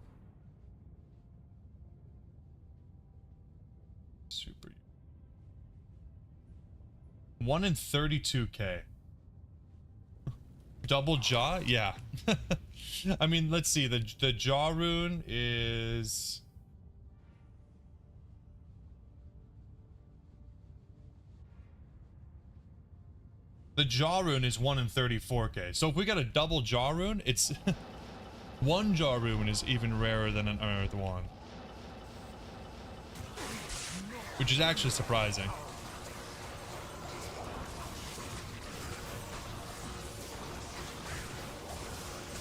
Super. 1 in 32k. Double jaw? Yeah. I mean, let's see. The jaw rune is... The jaw rune is 1 in 34k. So if we got a double jaw rune, it's... one jaw rune is even rarer than an unearthed wand. Which is actually surprising.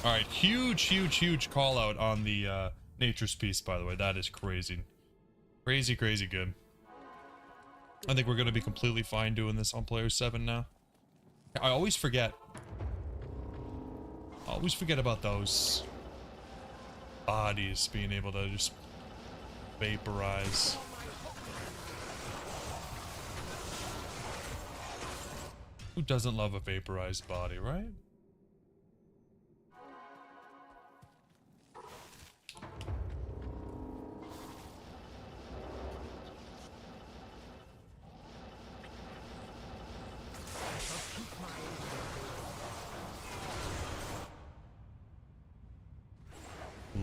Alright, huge call out on the Nature's Peace, by the way. That is crazy. Crazy good. I think we're going to be completely fine doing this on player 7 now. I always forget. I always forget about those bodies being able to just vaporize. Who doesn't love a vaporized body, right?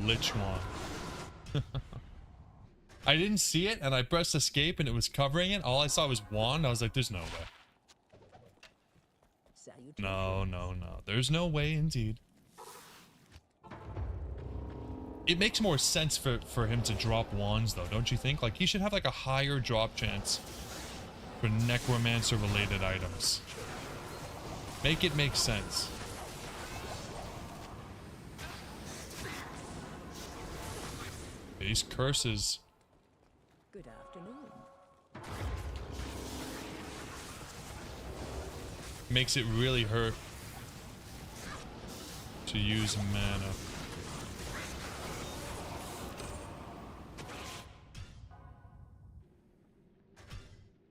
Lich Wand. I didn't see it, and I pressed escape, and it was covering it. All I saw was wand. I was like, there's no way. No, no, no. There's no way indeed. It makes more sense for him to drop wands, though, don't you think? Like, he should have, like, a higher drop chance for necromancer-related items. Make it make sense. These curses. Good afternoon. Makes it really hurt to use mana.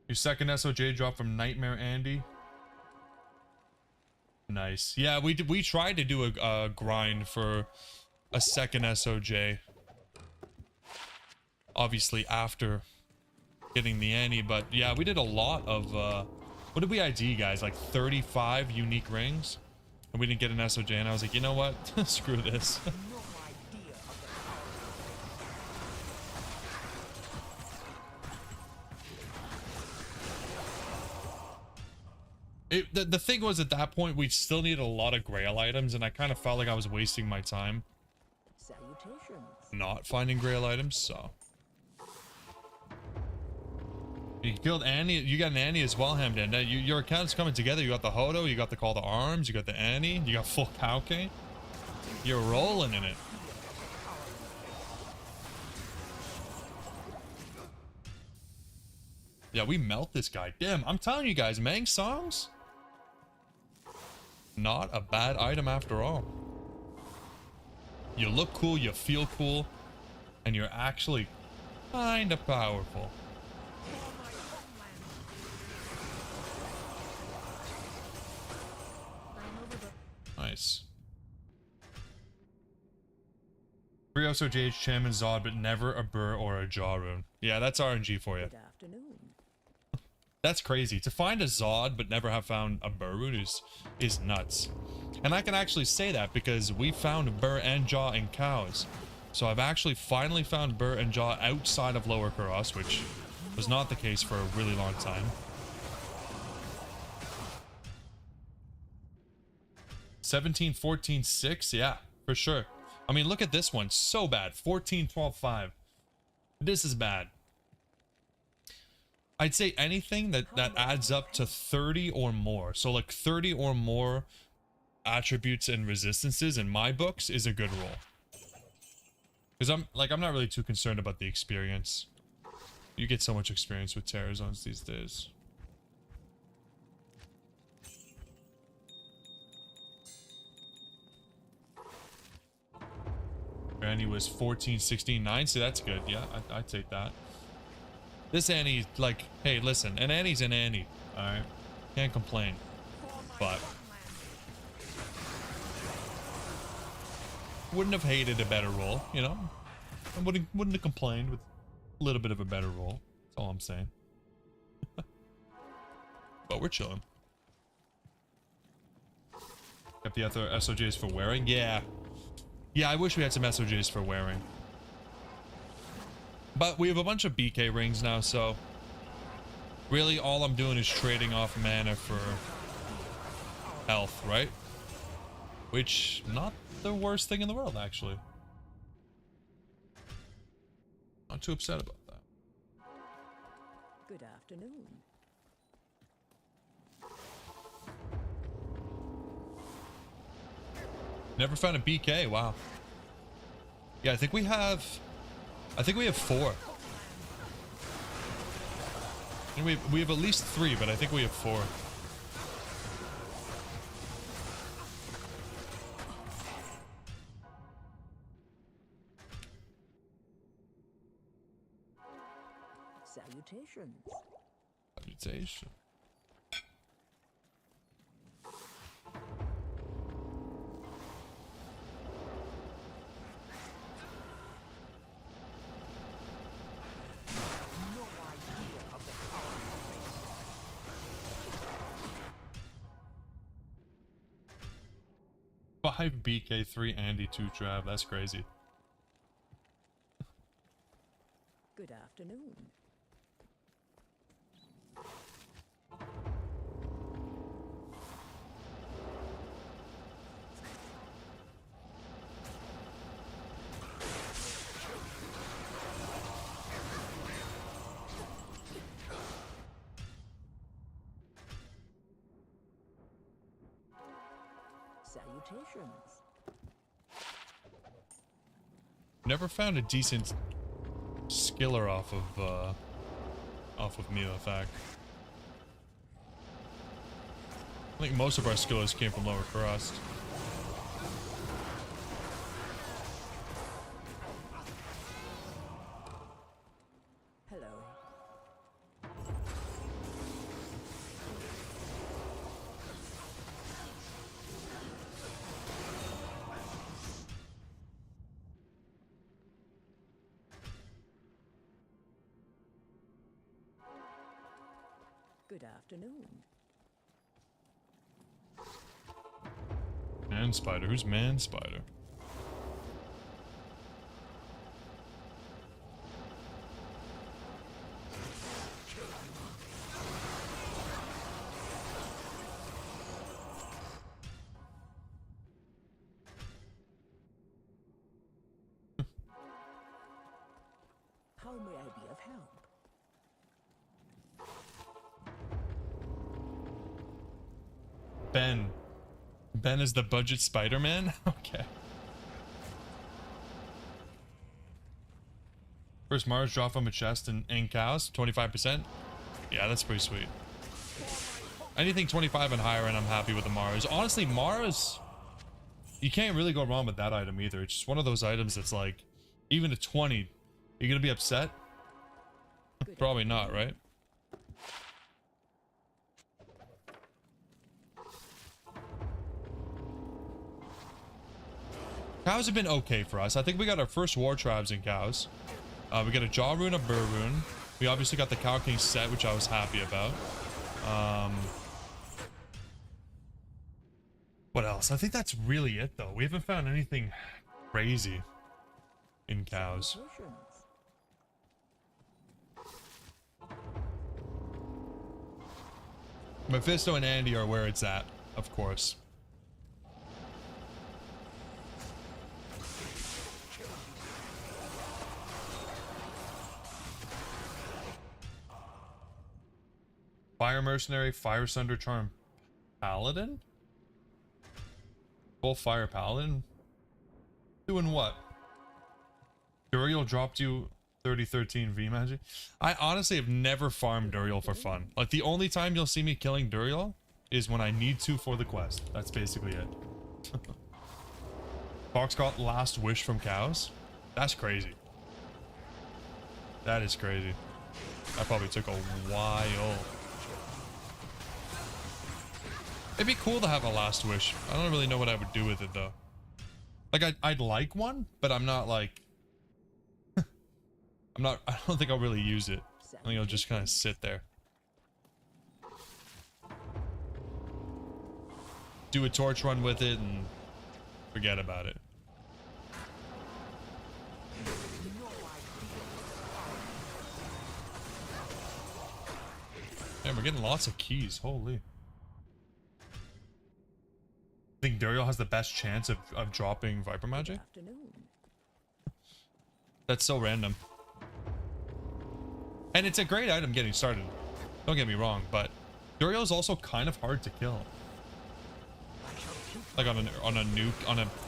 Your second SOJ drop from Nightmare Andy. Nice. Yeah, we tried to do a grind for a second SOJ. Obviously after getting the Annie, but yeah, we did a lot of what did we ID, guys? Like 35 unique rings, and we didn't get an SOJ, and I was like, you know what? Screw this. The thing was, at that point, we still needed a lot of Grail items, and I kind of felt like I was wasting my time not finding Grail items, so. You killed Annie. You got an Annie as well, Hamden. Your account's coming together. You got the Hodo, you got the Call to Arms, you got the Annie, you got full Kauke. You're rolling in it. Yeah, we melt this guy. Damn, I'm telling you guys, Mang songs? Not a bad item after all. You look cool, you feel cool, and you're actually kinda powerful. Nice. 3 SOJH, Chairman Zod, but never a Burr or a Jaw rune. Yeah, that's RNG for you. Good afternoon. That's crazy. To find a Zod but never have found a Burr rune is nuts. And I can actually say that because we found Burr and Jaw in cows. So I've actually finally found Burr and Jaw outside of Lower Kuros, which was not the case for a really long time. 17, 14, 6, yeah, for sure. I mean, look at this one, so bad. 14, 12, 5. This is bad. I'd say anything that adds up to 30 or more. So like 30 or more attributes and resistances in my books is a good roll. Because I'm not really too concerned about the experience. You get so much experience with Terror Zones these days. Annie was 14, 16, 9, so that's good. Yeah, I'd take that. This Annie, like, hey, listen, an Annie's an Annie, alright? Can't complain. But wouldn't have hated a better roll, you know? I wouldn't have complained with a little bit of a better roll. That's all I'm saying. But we're chilling. Got the other SOJs for wearing? Yeah. Yeah, I wish we had some SOJs for wearing. But we have a bunch of BK rings now, so really all I'm doing is trading off mana for health, right? Which, not the worst thing in the world, actually. Not too upset about that. Good afternoon. Never found a BK, wow. Yeah, I think we have 4. And we have at least 3, but I think we have 4. Salutations. Salutation. Five BK, 3 Andy, 2 Trav. That's crazy. Good afternoon. Salutations. Never found a decent skiller off of Mio, in fact. I think most of our skillers came from lower crust. Hello. Good afternoon. Man spider, who's man spider? How may I be of help? Ben. Ben is the budget Spider-Man? Okay. First Mars drop from a chest and cows, 25%. Yeah, that's pretty sweet. Anything 25 and higher and I'm happy with the Mars. Honestly, Mars, you can't really go wrong with that item either. It's just one of those items that's like, even at 20, you're gonna be upset? Probably not, right? Cows have been okay for us. I think we got our first war tribes in cows. We got a jaw rune, a burr rune. We obviously got the Cow King set, which I was happy about. What else? I think that's really it, though. We haven't found anything crazy in cows. Salutations. Mephisto and Andy are where it's at, of course. Fire Mercenary, Fire Sunder Charm Paladin? Full Fire Paladin? Doing what? Duriel dropped you 3013 V magic? I honestly have never farmed Duriel for fun. Like, the only time you'll see me killing Duriel is when I need to for the quest. That's basically it. Fox got Last Wish from cows? That's crazy. That is crazy. That probably took a while. It'd be cool to have a Last Wish. I don't really know what I would do with it, though. Like, I'd like one, but I'm not like... I don't think I'll really use it. I think I'll just kind of sit there. Do a torch run with it and forget about it. Man, we're getting lots of keys. Holy. I think Duriel has the best chance of dropping Viper Magic? That's so random. And it's a great item getting started. Don't get me wrong, but Duriel is also kind of hard to kill. Like on a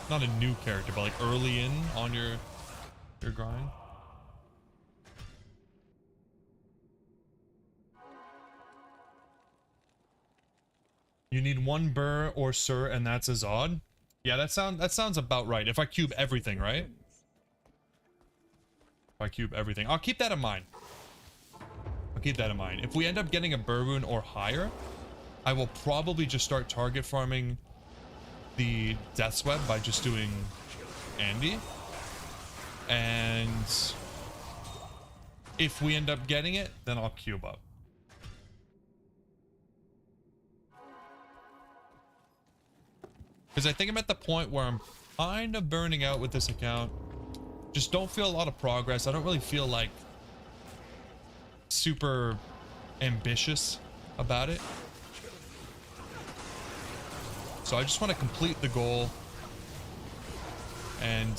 not a new character, but like early in on your grind. You need one burr or sir, and that's a Zod. Yeah, that sounds about right. If I cube everything, right? If I cube everything, I'll keep that in mind. I'll keep that in mind. If we end up getting a burr rune or higher, I will probably just start target farming the Death's Web by just doing Andy. And if we end up getting it, then I'll cube up. Because I think I'm at the point where I'm kind of burning out with this account. Just don't feel a lot of progress. I don't really feel like super ambitious about it. So I just want to complete the goal and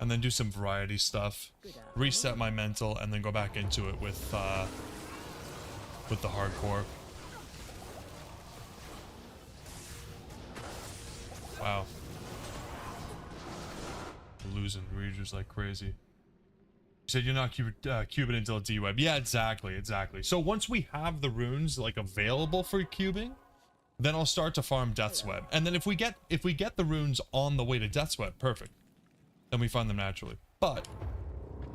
then do some variety stuff, reset my mental, and then go back into it with the hardcore. Wow. Losing regions like crazy. You said you're not cube it until D-Web. Yeah, exactly. So once we have the runes like available for cubing, then I'll start to farm Death's Web. And then if we get the runes on the way to Death's Web, perfect. Then we find them naturally. But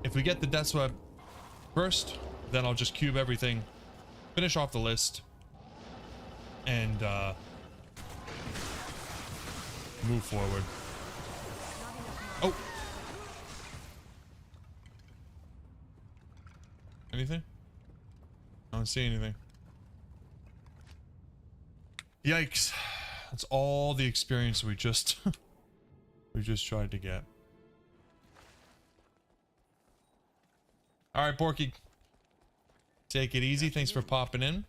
if we get the Death's Web first, then I'll just cube everything, finish off the list, and move forward. Oh! Anything? I don't see anything. Yikes. That's all the experience we just we just tried to get. Alright, Porky. Take it easy. Thanks for popping in.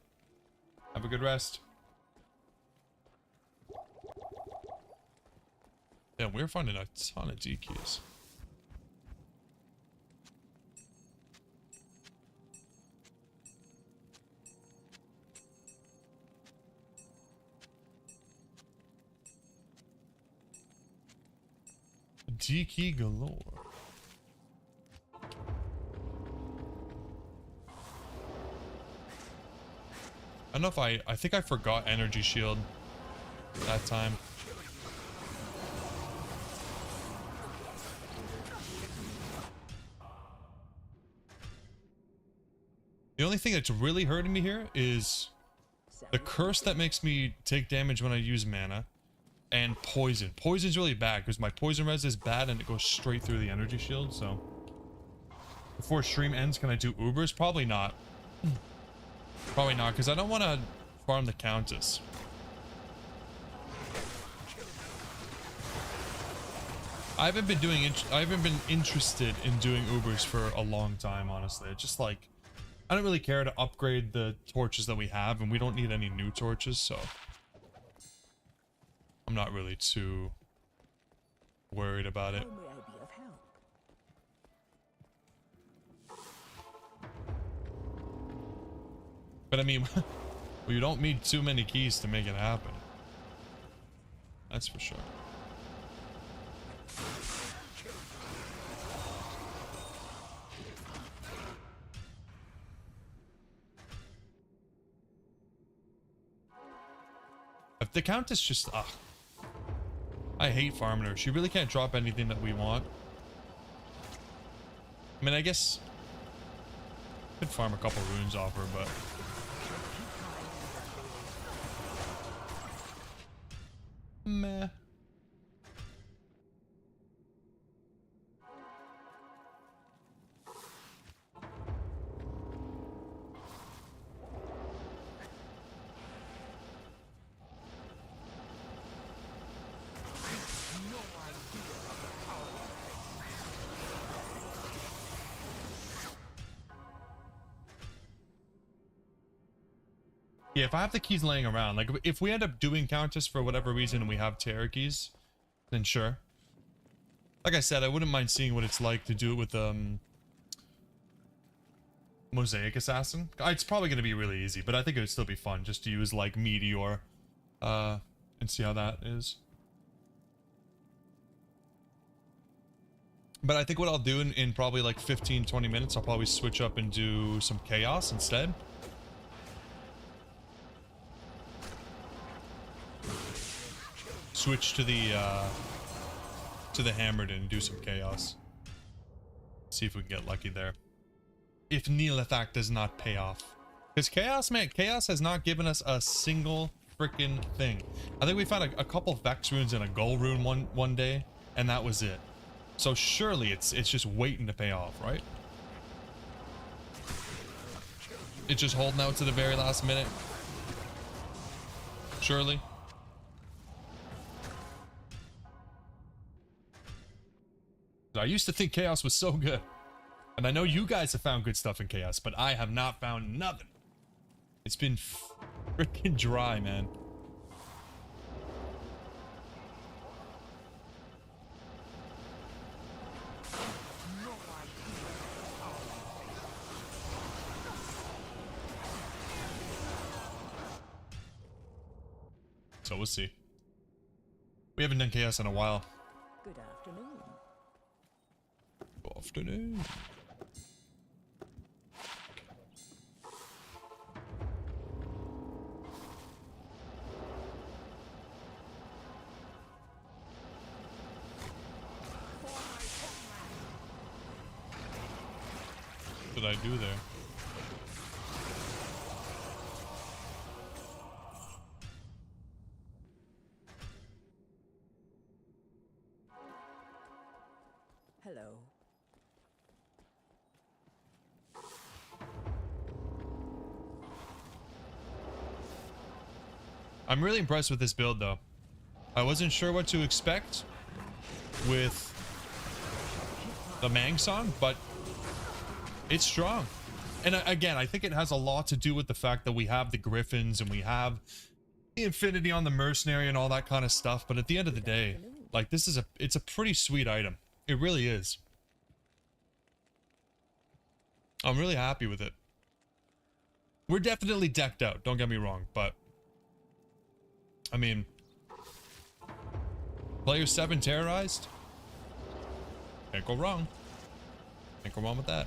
Have a good rest. Yeah, we're finding a ton of D keys. D key galore. I don't know if I think I forgot energy shield that time. The only thing that's really hurting me here is the curse that makes me take damage when I use mana, and poison. Poison's really bad because my poison res is bad and it goes straight through the energy shield. So before stream ends, can I do Ubers? Probably not. Probably not, because I don't want to farm the Countess. I haven't been interested in doing Ubers for a long time, honestly. It's just like, I don't really care to upgrade the torches that we have, and we don't need any new torches, so I'm not really too worried about it. How may I be of help? But I mean, we don't need too many keys to make it happen. That's for sure. If the Countess just... I hate farming her. She really can't drop anything that we want. I mean, I guess... I could farm a couple runes off her, but... Meh. Yeah, if I have the keys laying around, like if we end up doing Countess for whatever reason and we have Terror keys, then sure. Like I said, I wouldn't mind seeing what it's like to do it with Mosaic Assassin. It's probably going to be really easy, but I think it would still be fun just to use like Meteor and see how that is. But I think what I'll do in probably like 15-20 minutes, I'll probably switch up and do some Chaos instead. Switch to the Hammered and do some Chaos. See if we can get lucky there. If Neelathak does not pay off. Because Chaos, man, Chaos has not given us a single freaking thing. I think we found a couple Vex runes and a Gull rune one day, and that was it. So surely it's just waiting to pay off, right? It's just holding out to the very last minute. Surely. I used to think Chaos was so good. And I know you guys have found good stuff in Chaos, but I have not found nothing. It's been freaking dry, man. So we'll see. We haven't done Chaos in a while. Good afternoon. Good afternoon. What did I do there? Hello. I'm really impressed with this build, though. I wasn't sure what to expect with the Mang song, but it's strong. And again, I think it has a lot to do with the fact that we have the Griffins and we have the Infinity on the Mercenary and all that kind of stuff. But at the end of the day, like, this is it's a pretty sweet item. It really is. I'm really happy with it. We're definitely decked out, don't get me wrong, but I mean, player 7 terrorized? Can't go wrong. Can't go wrong with that.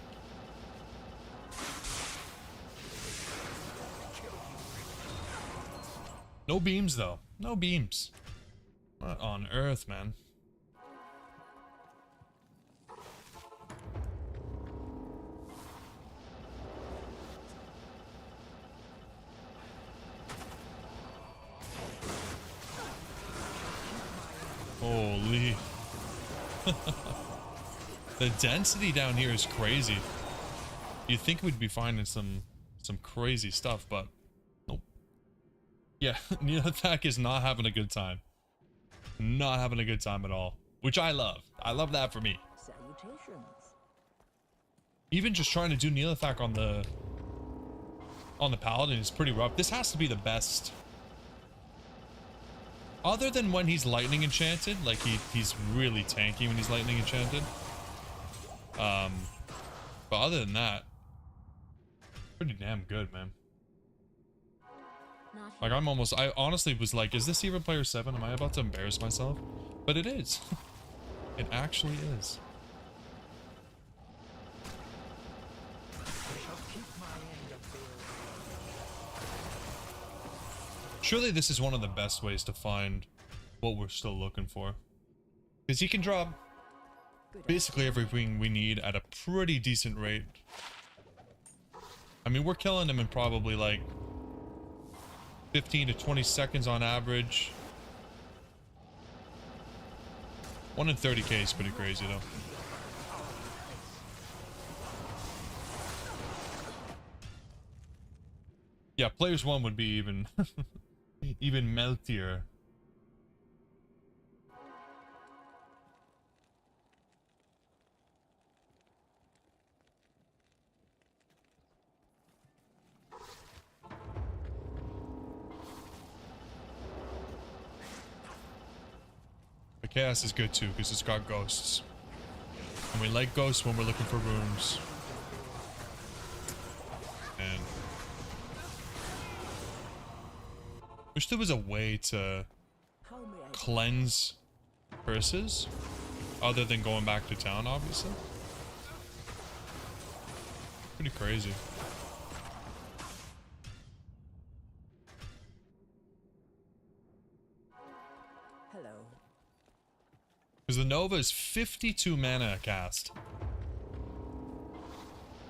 No beams, though. No beams. What on earth, man? Holy. The density down here is crazy. You'd think we'd be finding some crazy stuff, but nope. Yeah, Neothak is not having a good time. Not having a good time at all. Which I love. I love that for me. Salutations. Even just trying to do Neothak on the Paladin is pretty rough. This has to be the best. Other than when he's lightning enchanted, like he's really tanky when he's lightning enchanted. But other than that, pretty damn good, man. Like I honestly was like, is this even player 7? Am I about to embarrass myself? But it is. It actually is. Surely this is one of the best ways to find what we're still looking for. Because you can drop basically everything we need at a pretty decent rate. I mean, we're killing them in probably like 15 to 20 seconds on average. 1 in 30k is pretty crazy though. Yeah, players 1 would be even even meltier. The Chaos is good too because it's got ghosts. And we like ghosts when we're looking for rooms. And wish there was a way to cleanse curses other than going back to town, obviously. Pretty crazy. Hello. Because the Nova is 52 mana a cast.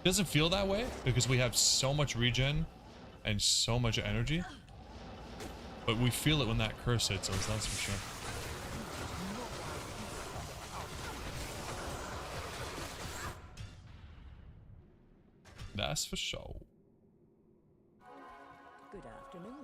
Doesn't feel that way because we have so much regen and so much energy. But we feel it when that curse hits us, that's for sure. That's for sure. Good afternoon.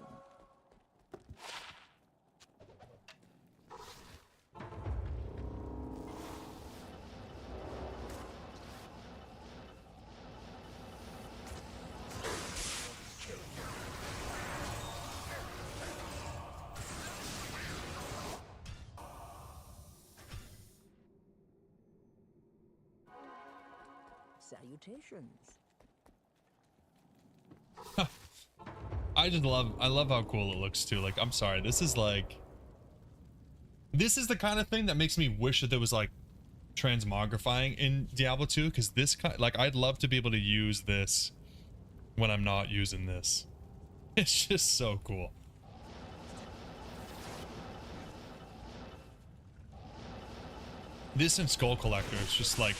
Salutations. I love how cool it looks too. Like, I'm sorry, this is the kind of thing that makes me wish that there was like transmogrifying in Diablo 2, because this kind, like, I'd love to be able to use this when I'm not using this. It's just so cool. This and Skull Collector is just like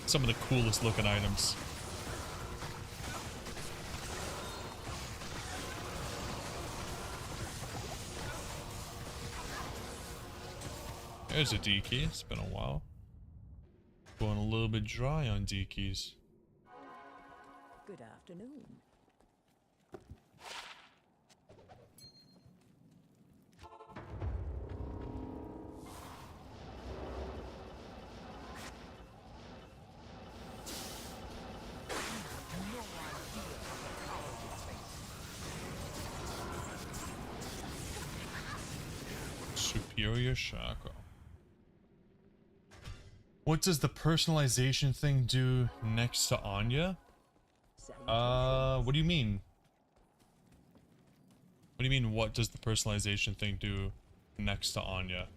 some of the coolest looking items. There's a D key. It's been a while. Going a little bit dry on D keys. Good afternoon. Superior chakra. What does the personalization thing do next to Anya? What do you mean? What do you mean, what does the personalization thing do next to Anya?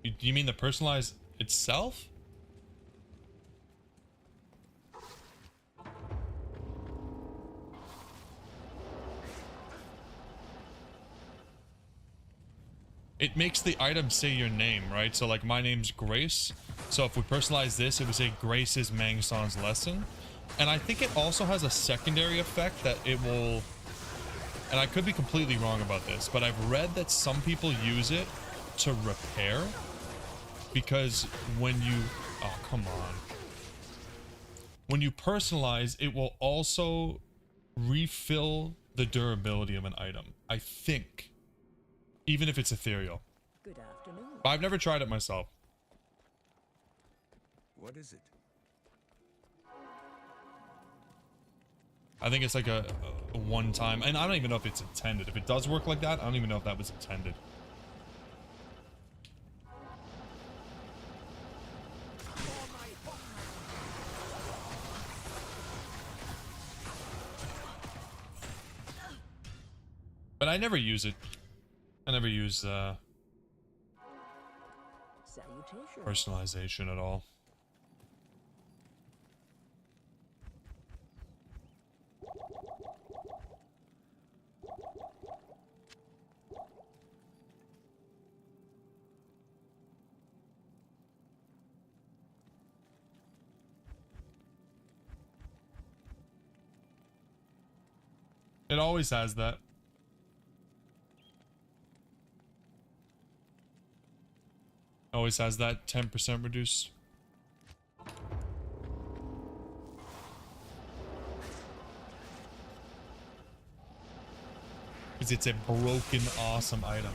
You mean the personalize itself? It makes the item say your name, right? So like my name's Grace. So if we personalize this, it would say Grace's Mang San's lesson. And I think it also has a secondary effect that it will, and I could be completely wrong about this, but I've read that some people use it to repair, because when you, oh, come on. When you personalize, it will also refill the durability of an item, I think. Even if it's ethereal. Good afternoon. But I've never tried it myself. What is it? I think it's like a one-time, and I don't even know if it's intended. If it does work like that, I don't even know if that was intended. But I never use it. I never use Salutations. personalization at all. It always has that. Always has that 10% reduced. Because it's a broken, awesome item.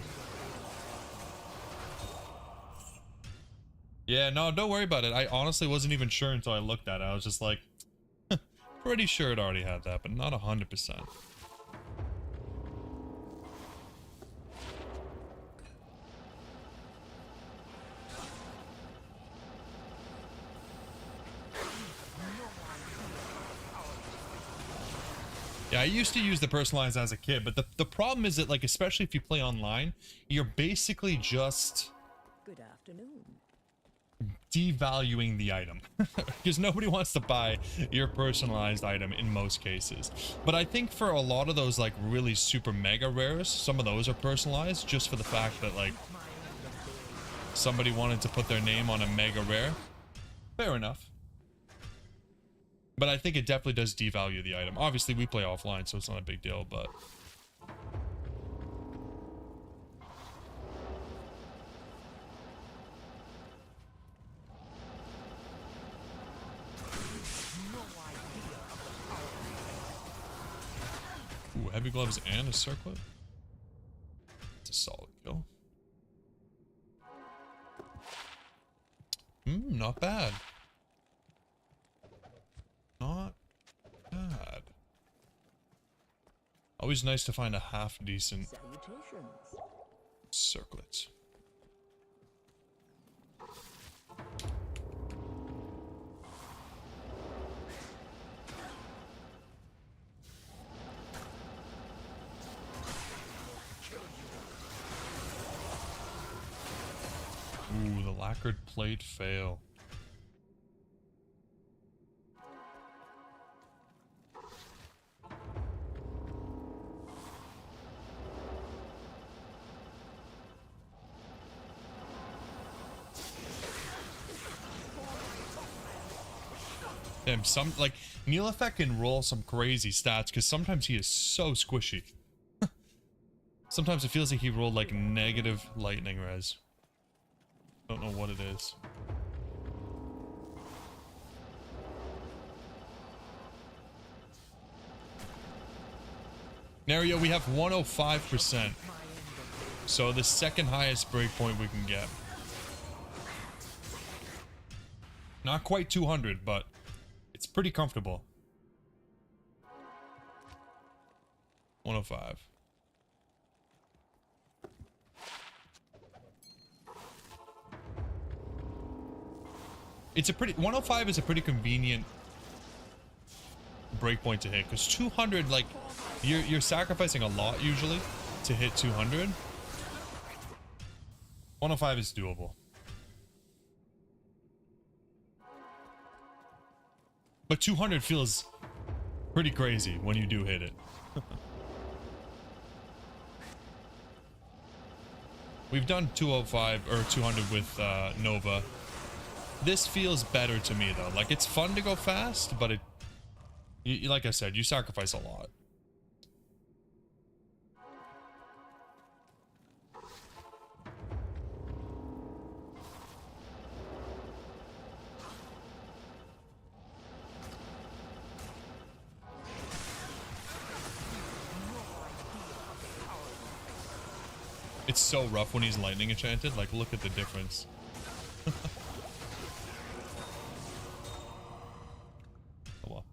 Yeah, no, don't worry about it. I honestly wasn't even sure until I looked at it. I was just like, pretty sure it already had that, but not 100%. Yeah, I used to use the personalized as a kid, but the problem is that, like, especially if you play online, you're basically just Good afternoon. devaluing the item. Because nobody wants to buy your personalized item in most cases. But I think for a lot of those, like, really super mega rares, some of those are personalized just for the fact that, like, somebody wanted to put their name on a mega rare. Fair enough. But I think it definitely does devalue the item. Obviously, we play offline, so it's not a big deal, but... Ooh, heavy gloves and a circlet? It's a solid kill. Not bad. Not bad. Always nice to find a half decent Salutations. circlet. Checkered plate fail. Damn, like Neil Effect can roll some crazy stats because sometimes he is so squishy. Sometimes it feels like he rolled like negative lightning res. Don't know what it is. Nario, we have 105%. So the second highest breakpoint we can get. Not quite 200, but it's pretty comfortable. 105. It's a pretty 105 is a pretty convenient breakpoint to hit because 200, like you're sacrificing a lot usually to hit 200. 105 is doable. But 200 feels pretty crazy when you do hit it. We've done 205 or 200 with Nova. This feels better to me though. Like it's fun to go fast, but like I said, you sacrifice a lot. It's so rough when he's lightning enchanted. Like, look at the difference. Oh well.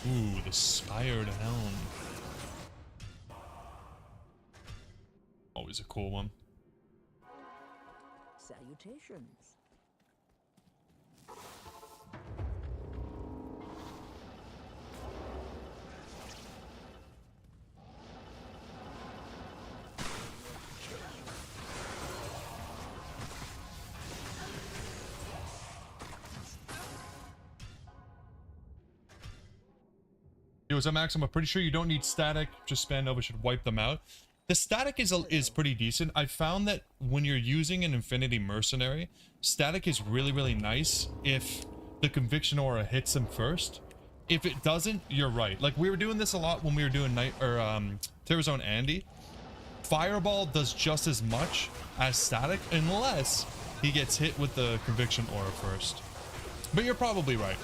Ooh, the Sired Helm. Always a cool one. Salutations. Yo, what's up, Max? I'm pretty sure you don't need static. Just spam Nova should wipe them out. The static is pretty decent. I found that when you're using an Infinity Mercenary, static is really, really nice if the Conviction Aura hits him first. If it doesn't, you're right. Like, we were doing this a lot when we were doing Terrazone Andy. Fireball does just as much as static unless he gets hit with the Conviction Aura first. But you're probably right.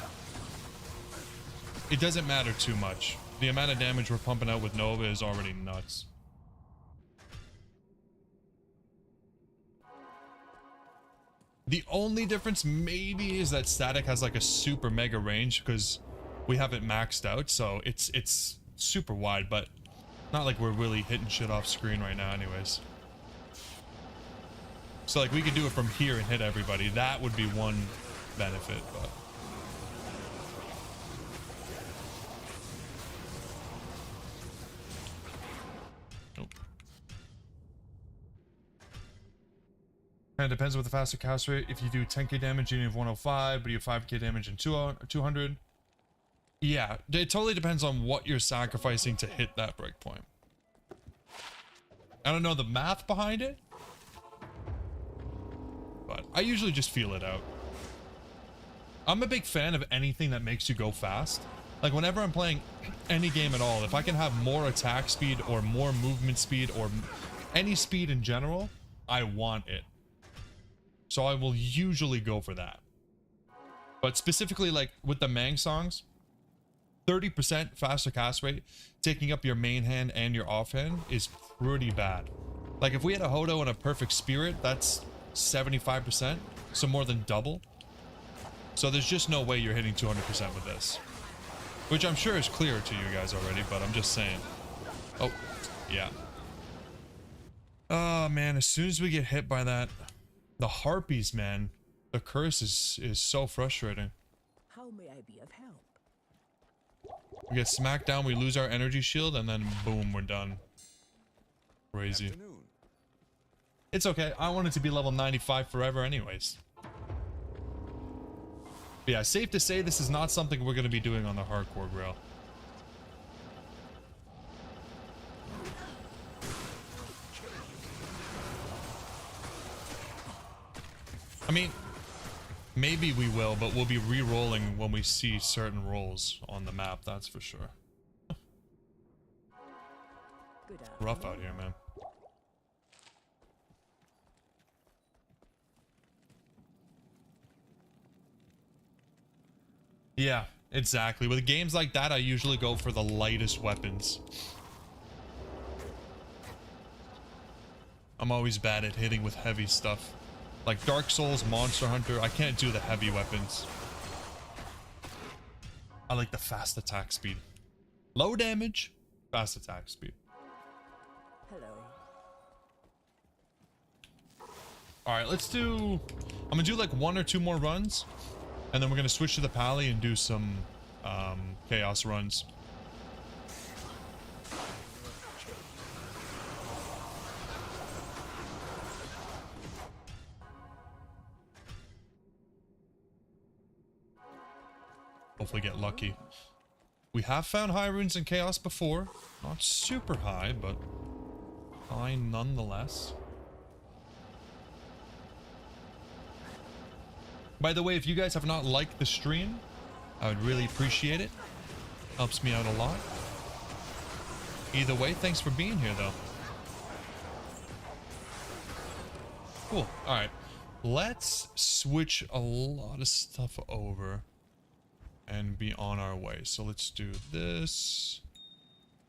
It doesn't matter too much. The amount of damage we're pumping out with Nova is already nuts. The only difference maybe is that static has like a super mega range because we have it maxed out, so it's super wide, but not like we're really hitting shit off screen right now anyways. So like we could do it from here and hit everybody. That would be one benefit, but and it depends with the faster cast rate. If you do 10k damage, you need 105, but you have 5k damage and 200. Yeah, it totally depends on what you're sacrificing to hit that breakpoint. I don't know the math behind it, but I usually just feel it out. I'm a big fan of anything that makes you go fast. Like whenever I'm playing any game at all, if I can have more attack speed or more movement speed or any speed in general, I want it. So I will usually go for that. But specifically like with the Mang songs, 30% faster cast rate, taking up your main hand and your offhand is pretty bad. Like if we had a Hodo and a Perfect Spirit, that's 75%, so more than double. So there's just no way you're hitting 200% with this. Which I'm sure is clear to you guys already, but I'm just saying. Oh, yeah. Oh man, as soon as we get hit by that, the harpies, man, the curse is so frustrating. How may I be of help? We get smacked down, we lose our energy shield, and then boom, we're done. Crazy. Afternoon. It's okay. I want it to be level 95 forever anyways. But yeah, safe to say this is not something we're going to be doing on the hardcore grail. I mean, maybe we will, but we'll be re-rolling when we see certain rolls on the map, that's for sure. Good Rough afternoon. out here, man. Yeah, exactly. With games like that, I usually go for the lightest weapons. I'm always bad at hitting with heavy stuff. Like Dark Souls, Monster Hunter, I can't do the heavy weapons. I like the fast attack speed. Low damage, fast attack speed. Hello. Alright, let's do... I'm gonna do like 1 or 2 more runs. And then we're gonna switch to the Pally and do some chaos runs. Hopefully get lucky. We have found high runes in chaos before. Not super high, but high nonetheless. By the way, if you guys have not liked the stream, I would really appreciate it. Helps me out a lot. Either way, thanks for being here though. Cool. Alright. Let's switch a lot of stuff over and be on our way. So let's do this.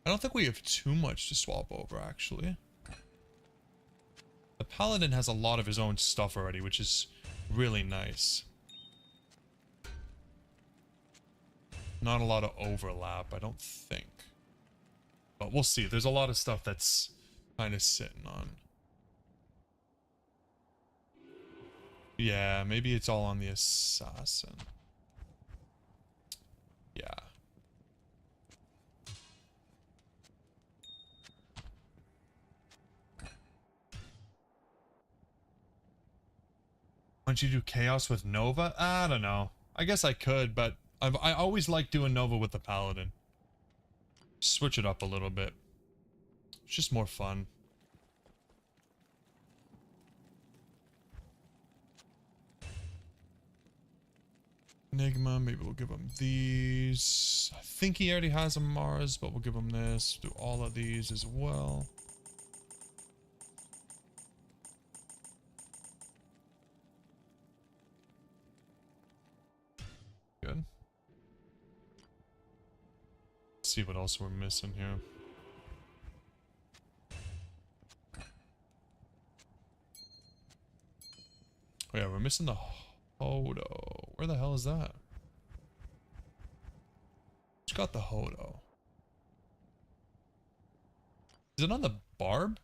I don't think we have too much to swap over, actually. The Paladin has a lot of his own stuff already, which is really nice. Not a lot of overlap, I don't think. But we'll see. There's a lot of stuff that's kind of sitting on. Yeah, maybe it's all on the assassin. Yeah. Why don't you do chaos with Nova? I don't know. I guess I could, but I always like doing Nova with the Paladin. Switch it up a little bit. It's just more fun. Enigma, maybe we'll give him these. I think he already has a Mars, but we'll give him this. Do all of these as well. Good. Let's see what else we're missing here. Oh yeah, we're missing the Hodo. Where the hell is that? Who's got the Hodo? Is it on the barb?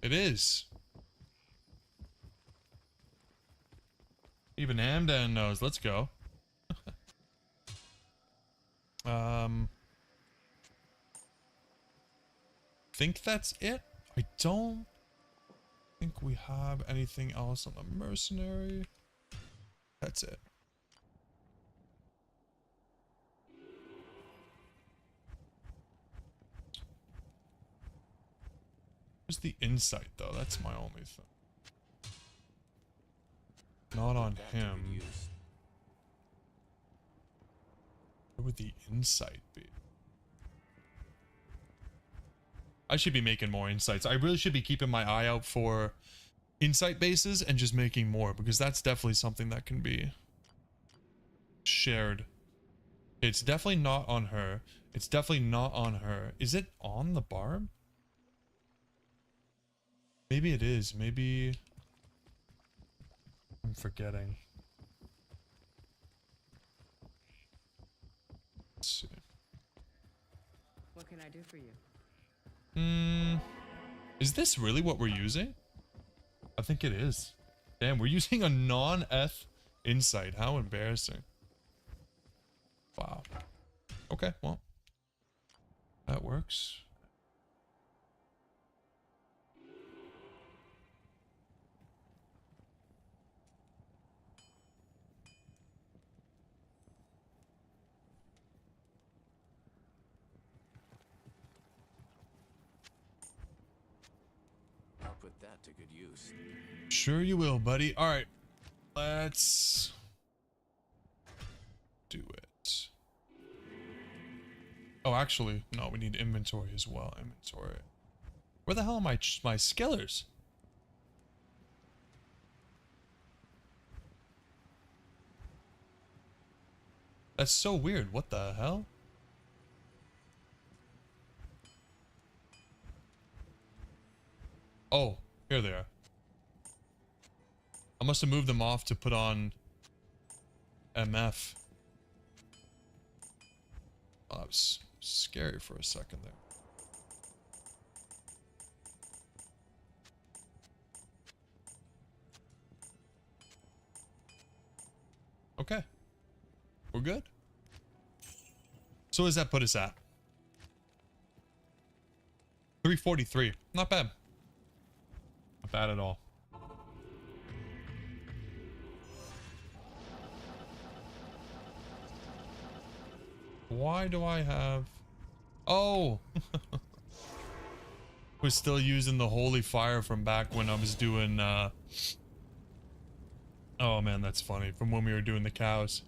It is. Even Hamdan knows. Let's go. Think that's it. I don't think we have anything else on the mercenary. That's it. Where's the insight though? That's my only thing. Not on him. Where would the insight be? I should be making more insights. I really should be keeping my eye out for insight bases and just making more, because that's definitely something that can be shared. It's definitely not on her. It's definitely not on her. Is it on the barb? Maybe it is. Maybe I'm forgetting. Let's see. What can I do for you? Hmm. Is this really what we're using? I think it is. Damn, we're using a non-F insight. How embarrassing. Wow. Okay, well. That works. I'll put that to good use. Sure you will, buddy. Alright. Let's do it. Oh, actually, no, we need inventory as well. Inventory. Where the hell are my skillers? That's so weird. What the hell? Oh, here they are. I must have moved them off to put on MF. Oh, that was scary for a second there. Okay. We're good. So what does that put us at? 343. Not bad. Not bad at all. Why do I have... Oh! We're still using the holy fire from back when I was doing, Oh man, that's funny. From when we were doing the cows.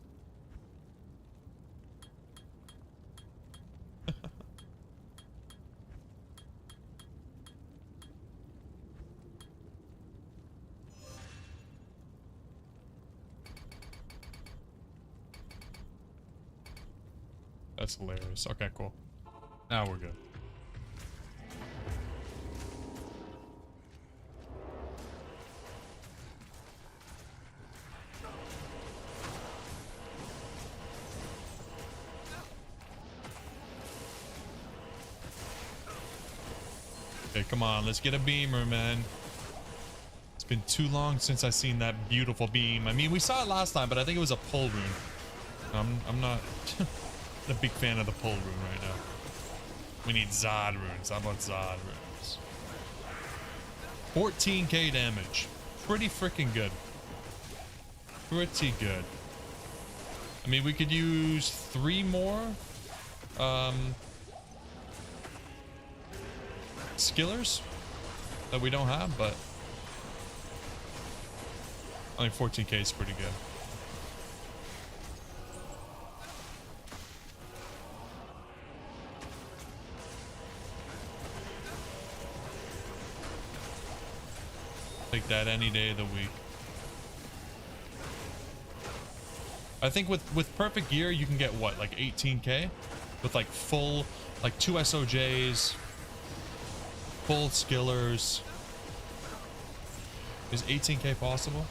That's hilarious. Okay, cool. Now we're good. Okay, come on. Let's get a beamer, man. It's been too long since I seen that beautiful beam. I mean, we saw it last time, but I think it was a pull rune. I'm not a big fan of the pull rune right now. We need Zod runes. How about Zod runes? 14k damage. Pretty freaking good. Pretty good. I mean, we could use 3 more skillers that we don't have, but I think 14k is pretty good. Take that any day of the week. I think with perfect gear you can get what, like 18k with like full, like 2 SOJs, full skillers. Is 18k possible?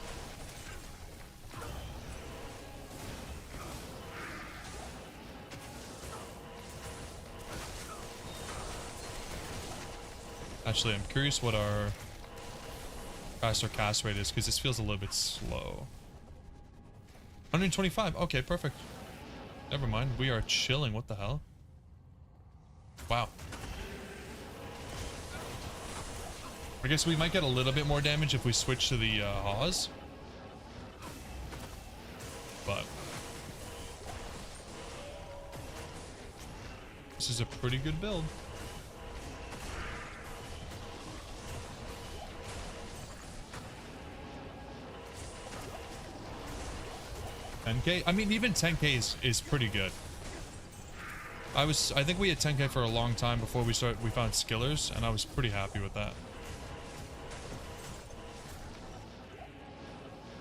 Actually, I'm curious what our faster cast rate is, because this feels a little bit slow. 125. Okay, perfect. Never mind. We are chilling. What the hell? Wow. I guess we might get a little bit more damage if we switch to the Haws. But this is a pretty good build. $10k? I mean, even 10k is pretty good. I think we had 10k for a long time before we found skillers, and I was pretty happy with that.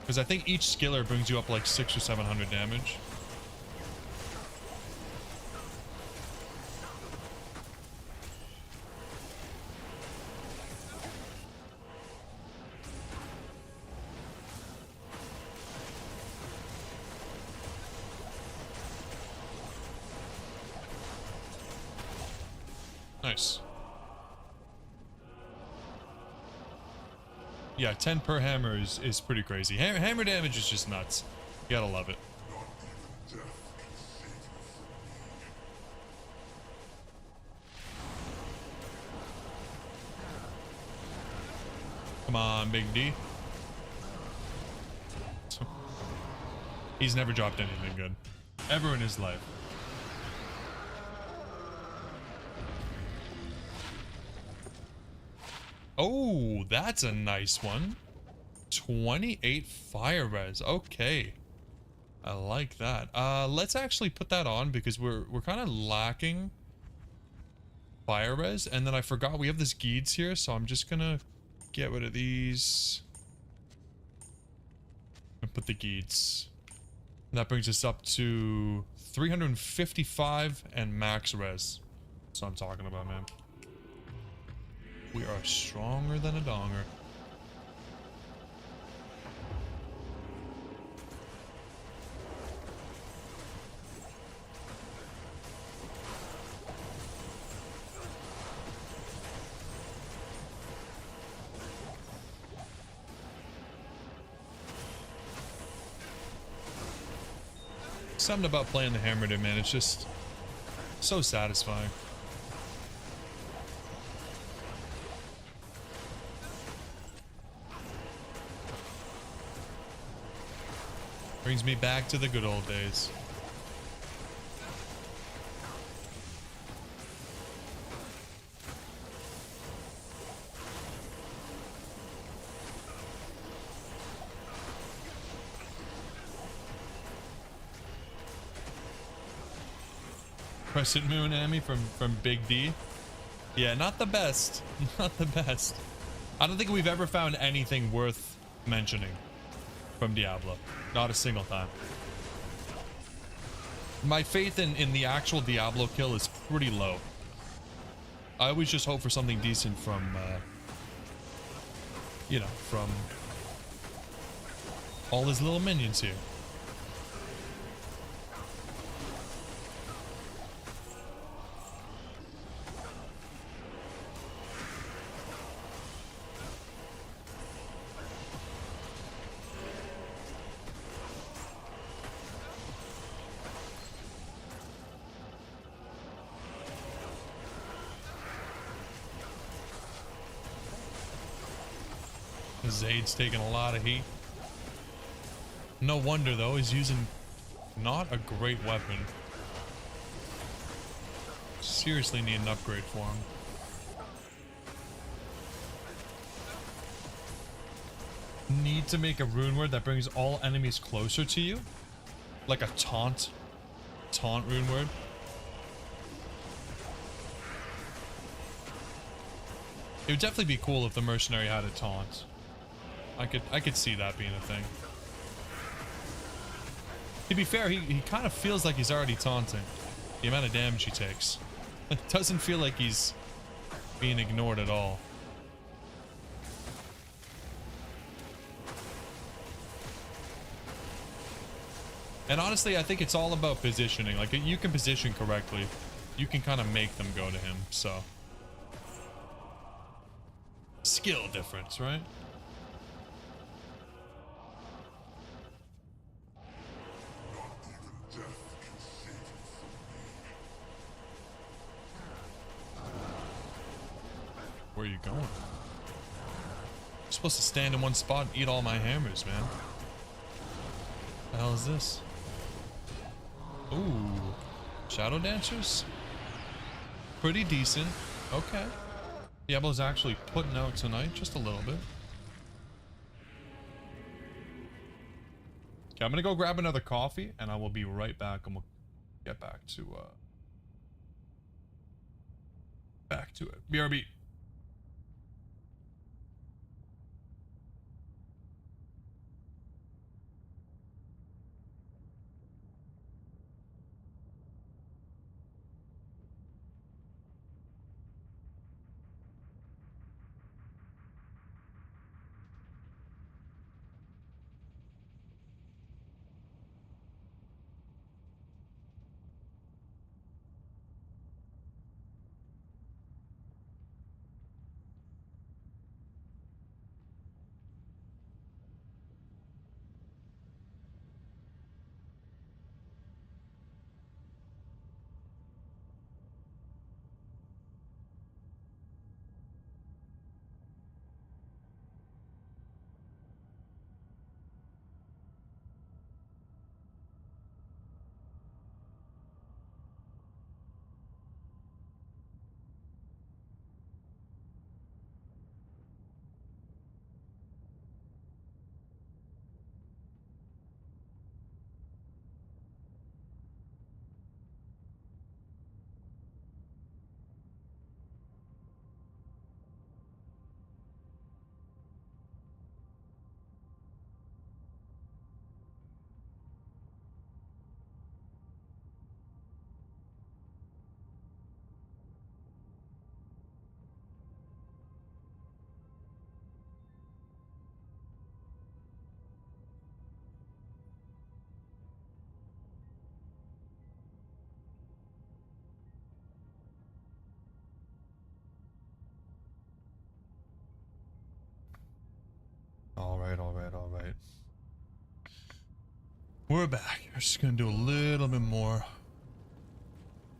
Because I think each skiller brings you up like 600 or 700 damage. Nice. Yeah, 10 per hammer is pretty crazy. Hammer damage is just nuts. You gotta love it. Come on, Big D. He's never dropped anything good. Ever in his life. Oh, that's a nice one. 28 fire res. Okay. I like that. Let's actually put that on because we're kind of lacking fire res. And then I forgot we have this Geeds here, so I'm just gonna get rid of these. And put the Geeds. And that brings us up to 355 and max res. That's what I'm talking about, man. We are stronger than a donger. Something about playing the hammer dude, man. It's just so satisfying. Brings me back to the good old days. Crescent Moon Amy from Big D. Yeah, not the best. Not the best. I don't think we've ever found anything worth mentioning from Diablo. Not a single time. My faith in the actual Diablo kill is pretty low. I always just hope for something decent from, you know, from all his little minions here. Zade's taking a lot of heat. No wonder though, he's using not a great weapon. Seriously need an upgrade for him. Need to make a rune word that brings all enemies closer to you? Like a taunt rune word? It would definitely be cool if the mercenary had a taunt. I could see that being a thing. To be fair, he kind of feels like he's already taunting. The amount of damage he takes. It doesn't feel like he's being ignored at all. And honestly, I think it's all about positioning. Like, you can position correctly. You can kind of make them go to him, so. Skill difference, right? Where are you going? You're supposed to stand in one spot and eat all my hammers, man. What the hell is this? Ooh. Shadow Dancers? Pretty decent. Okay. Diablo's actually putting out tonight, just a little bit. Okay, I'm gonna go grab another coffee, and I will be right back, and we'll get back to it. BRB. right, all right, all right. We're back. We're just gonna do a little bit more.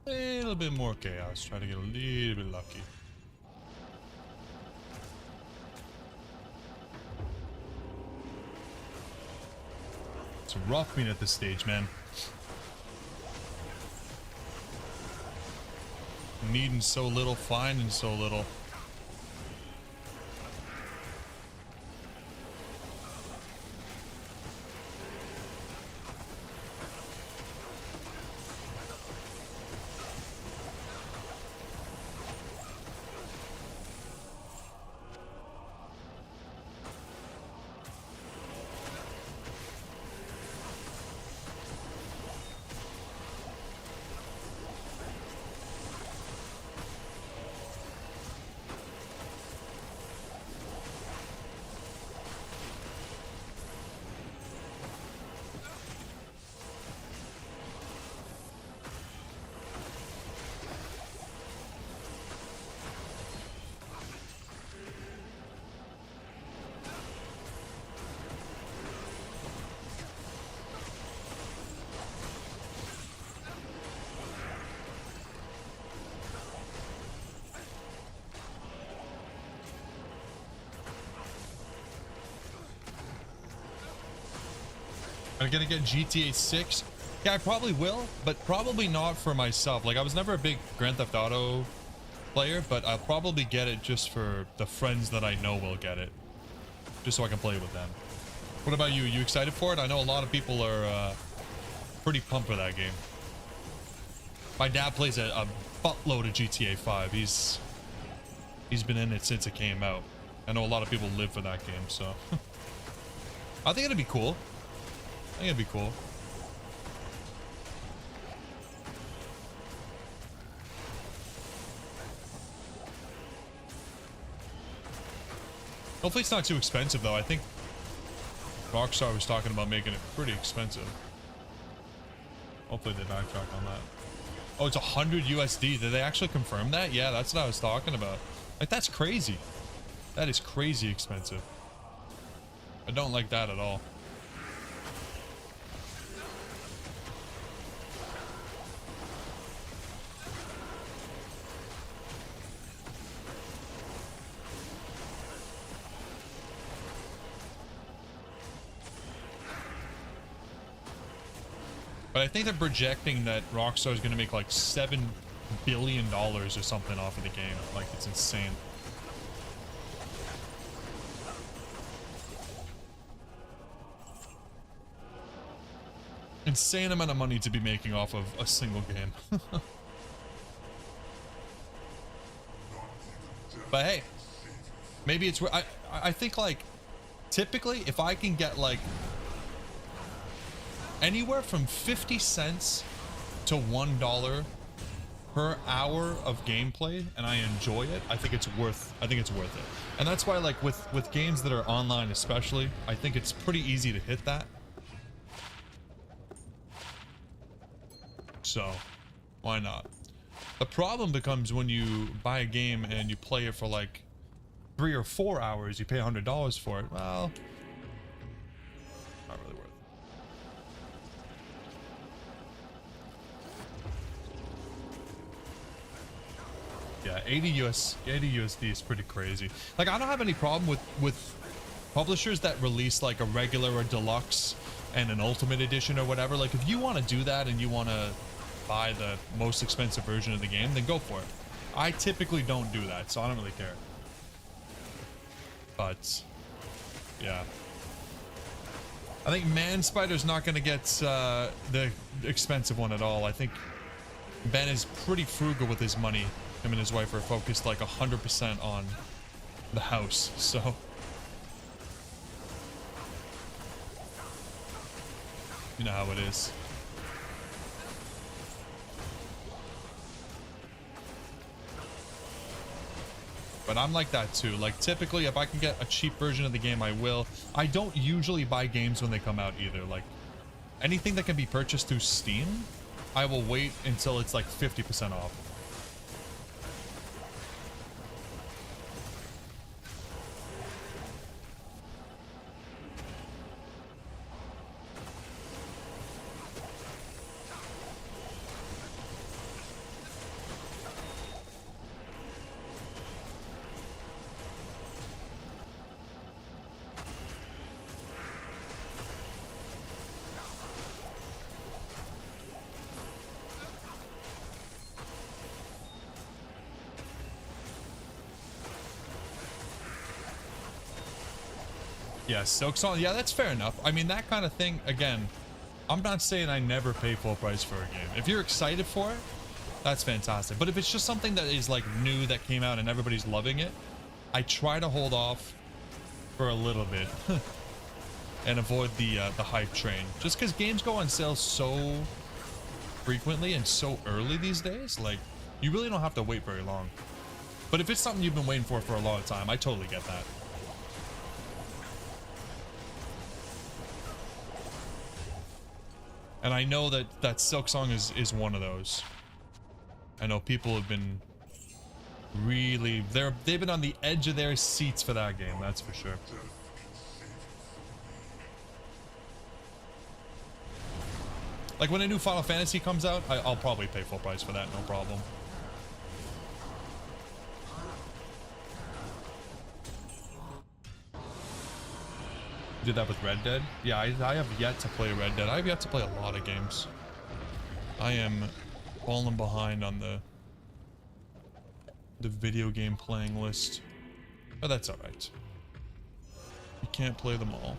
Little bit more chaos. Try to get a little bit lucky. It's rough being at this stage, man. Needing so little, finding so little. I'm gonna get GTA 6. Yeah, I probably will, but probably not for myself. Like, I was never a big Grand Theft Auto player, but I'll probably get it just for the friends that I know will get it. Just so I can play with them. What about you? You excited for it? I know a lot of people are pretty pumped for that game. My dad plays a buttload of GTA 5. He's been in it since it came out. I know a lot of people live for that game, so... I think it'd be cool. I think it'd be cool. Hopefully it's not too expensive though. I think Rockstar was talking about making it pretty expensive. Hopefully they backtrack on that. Oh, it's 100 USD. Did they actually confirm that? Yeah, that's what I was talking about. Like, that's crazy. That is crazy expensive. I don't like that at all. But I think they're projecting that Rockstar is going to make like $7 billion or something off of the game. Like, it's insane. Insane amount of money to be making off of a single game. But hey, maybe it's... I think, like, typically, if I can get, like, anywhere from 50 cents to $1 per hour of gameplay, and I enjoy it, I think it's worth it. And that's why, like, with games that are online especially, I think it's pretty easy to hit that. So why not? The problem becomes when you buy a game and you play it for like 3 or 4 hours, you pay $100 for it. Well, not really worth it. Yeah, 80 USD is pretty crazy. Like, I don't have any problem with publishers that release like a regular or deluxe and an ultimate edition or whatever. Like, if you want to do that and you want to buy the most expensive version of the game, then go for it. I typically don't do that, so I don't really care. But yeah, I think Man Spider's not going to get the expensive one at all. I think Ben is pretty frugal with his money. Him and his wife are focused like 100% on the house, so you know how it is. But I'm like that too. Like, typically, if I can get a cheap version of the game, I will. I don't usually buy games when they come out either. Like, anything that can be purchased through Steam, I will wait until it's like 50% off. Yeah, Silk Song. Yeah, that's fair enough. I mean, that kind of thing, again, I'm not saying I never pay full price for a game. If you're excited for it, that's fantastic. But if it's just something that is like new that came out and everybody's loving it, I try to hold off for a little bit and avoid the hype train. Just because games go on sale so frequently and so early these days, like, you really don't have to wait very long. But if it's something you've been waiting for a long time, I totally get that. And I know that Silk Song is one of those. I know people have been really, they've been on the edge of their seats for that game, that's for sure. Like when a new Final Fantasy comes out, I'll probably pay full price for that, no problem. Did that with Red Dead? Yeah, I have yet to play Red Dead. I have yet to play a lot of games. I am falling behind on the video game playing list. But that's alright. You can't play them all.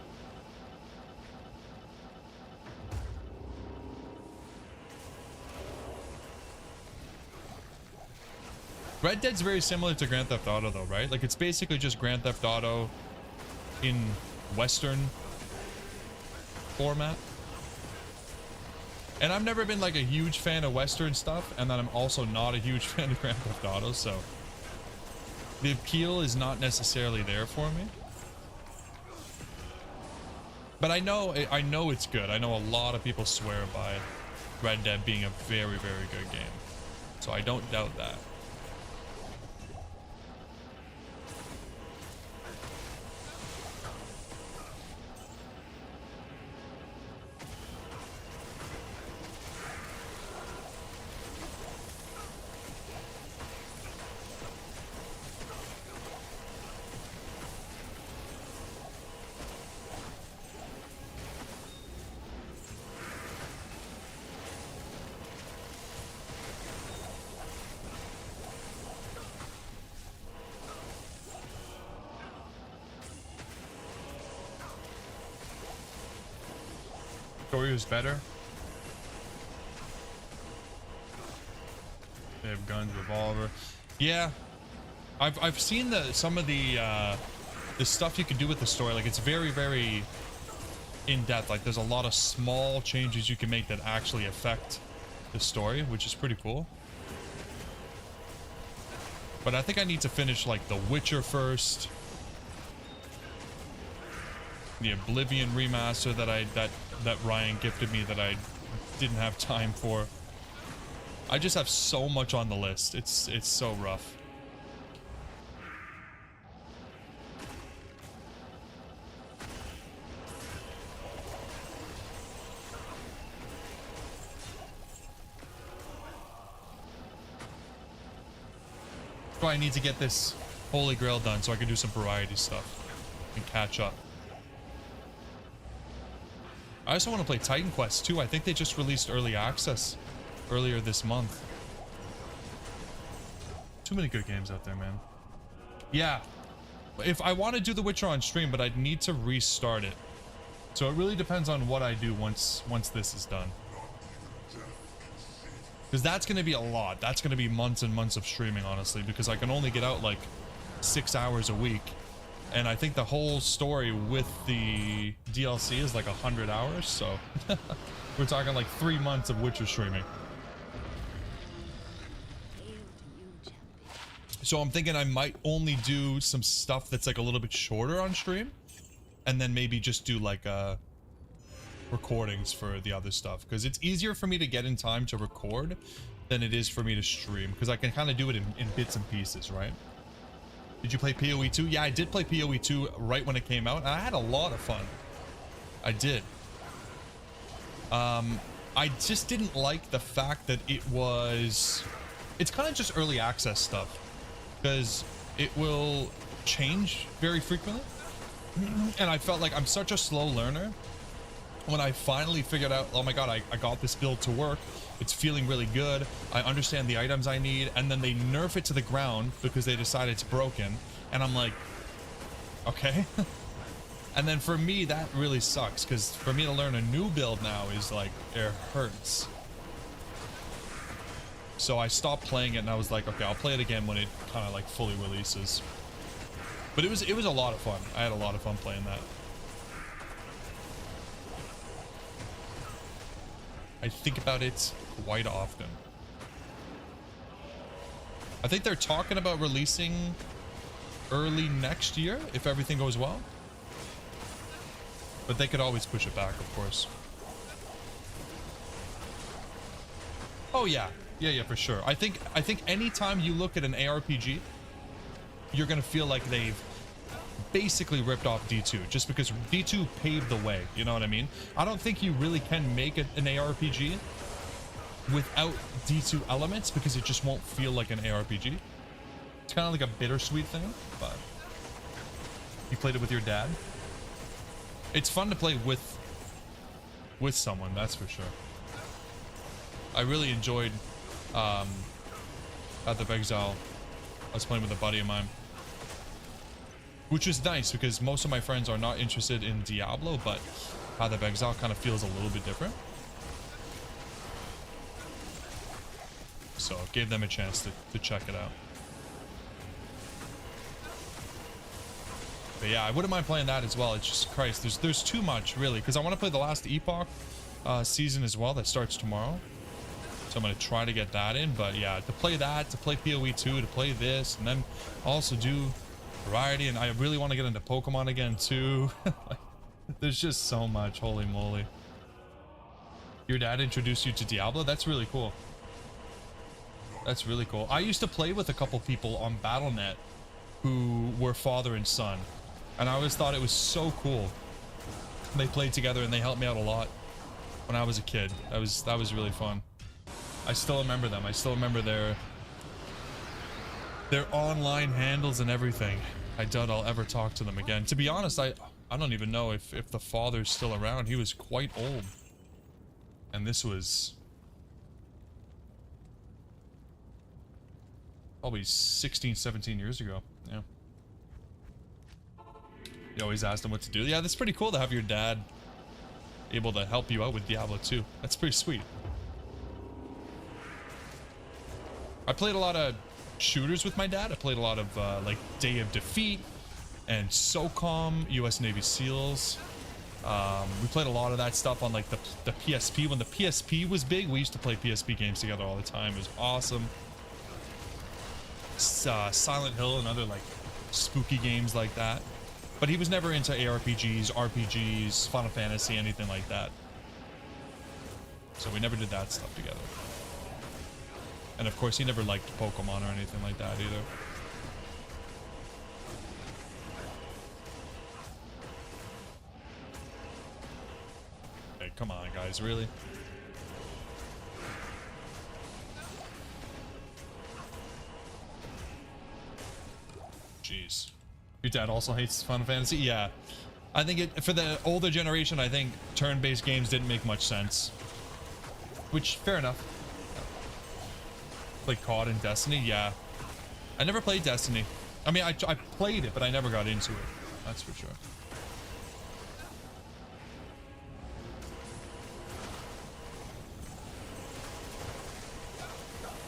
Red Dead's very similar to Grand Theft Auto though, right? Like it's basically just Grand Theft Auto in Western format. And I've never been like a huge fan of Western stuff, and then I'm also not a huge fan of Grand Theft Auto, so the appeal is not necessarily there for me. But I know it's good. I know a lot of people swear by Red Dead being a very, very good game. So I don't doubt that. Story was better. They have guns, revolver. Yeah, I've seen some of the stuff you can do with the story. Like it's very, very in depth. Like there's a lot of small changes you can make that actually affect the story, which is pretty cool. But I think I need to finish like The Witcher first. The Oblivion remaster that Ryan gifted me that I didn't have time for. I just have so much on the list. It's so rough. So I need to get this Holy Grail done so I can do some variety stuff and catch up. I also want to play Titan Quest too. I think they just released early access earlier this month. Too many good games out there, man. Yeah. If I want to do The Witcher on stream, but I'd need to restart it. So it really depends on what I do once this is done. Because that's going to be a lot. That's going to be months and months of streaming, honestly, because I can only get out like 6 hours a week. And I think the whole story with the DLC is like 100 hours, so we're talking like 3 months of Witcher streaming. So I'm thinking I might only do some stuff that's like a little bit shorter on stream, and then maybe just do like recordings for the other stuff, because it's easier for me to get in time to record than it is for me to stream, because I can kind of do it in bits and pieces, right? Did you play PoE 2? Yeah, I did play PoE 2 right when it came out, and I had a lot of fun. I did. I just didn't like the fact that it's kind of just early access stuff, because it will change very frequently. And I felt like I'm such a slow learner. When I finally figured out, oh my god, I got this build to work, it's feeling really good, I understand the items I need, and then they nerf it to the ground because they decide it's broken, and I'm like, okay. And then for me, that really sucks, because for me to learn a new build now is like, it hurts. So I stopped playing it, and I was like, okay, I'll play it again when it kind of like fully releases. But it was a lot of fun. I had a lot of fun playing that. I think about it quite often. I think they're talking about releasing early next year if everything goes well. But they could always push it back, of course. Oh yeah. Yeah, for sure. I think anytime you look at an ARPG, you're gonna feel like they've basically ripped off D2, just because D2 paved the way, you know what I mean? I don't think you really can make an ARPG without D2 elements, because it just won't feel like an ARPG. It's kind of like a bittersweet thing, but you played it with your dad. It's fun to play with someone, that's for sure. I really enjoyed Path of Exile. I was playing with a buddy of mine, which was nice because most of my friends are not interested in Diablo, but Path of Exile kind of feels a little bit different. So it gave them a chance to check it out. But yeah, I wouldn't mind playing that as well. It's just, Christ, there's too much, really, because I want to play the last Epoch season as well. That starts tomorrow. So I'm going to try to get that in. But yeah, to play that, to play PoE 2, to play this, and then also do variety. And I really want to get into Pokemon again, too. There's just so much. Holy moly. Your dad introduced you to Diablo? That's really cool. That's really cool. I used to play with a couple people on Battle.net who were father and son, and I always thought it was so cool. They played together and they helped me out a lot when I was a kid. That was really fun. I still remember them. I still remember their online handles and everything. I doubt I'll ever talk to them again. To be honest, I don't even know if the father's still around. He was quite old, and this was probably 16, 17 years ago. Yeah. You always asked him what to do. Yeah, that's pretty cool to have your dad able to help you out with Diablo 2. That's pretty sweet. I played a lot of shooters with my dad. I played a lot of like Day of Defeat and SOCOM, US Navy SEALs. We played a lot of that stuff on like the PSP. When the PSP was big, we used to play PSP games together all the time. It was awesome. Silent Hill and other like spooky games like that. But he was never into ARPGs, RPGs, Final Fantasy, anything like that. So we never did that stuff together. And of course, he never liked Pokemon or anything like that either. Hey, come on, guys, really? Jeez. Your dad also hates Final Fantasy? Yeah. I think for the older generation, I think turn-based games didn't make much sense. Which, fair enough. Like COD and Destiny? Yeah. I never played Destiny. I mean, I played it, but I never got into it. That's for sure.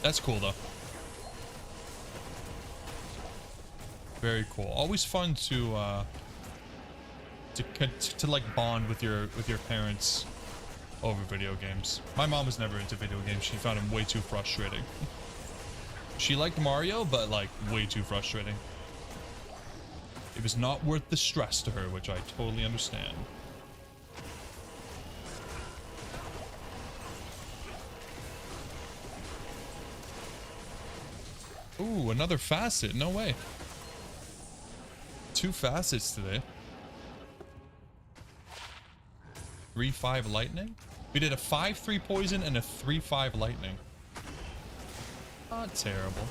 That's cool, though. Very cool. Always fun to like bond with your parents over video games. My mom was never into video games. She found them way too frustrating. She liked Mario, but like way too frustrating. It was not worth the stress to her, which I totally understand. Ooh, another facet. No way. 2 facets today. 3-5 lightning. We did a 5-3 poison and a 3-5 lightning. Not terrible.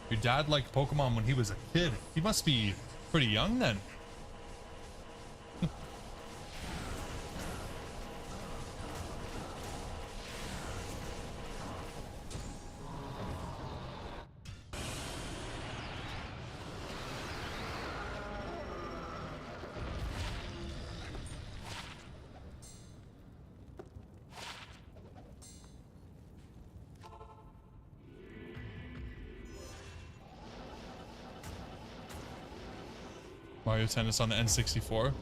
Your dad liked Pokemon when he was a kid. He must be pretty young then. Mario Tennis on the N64.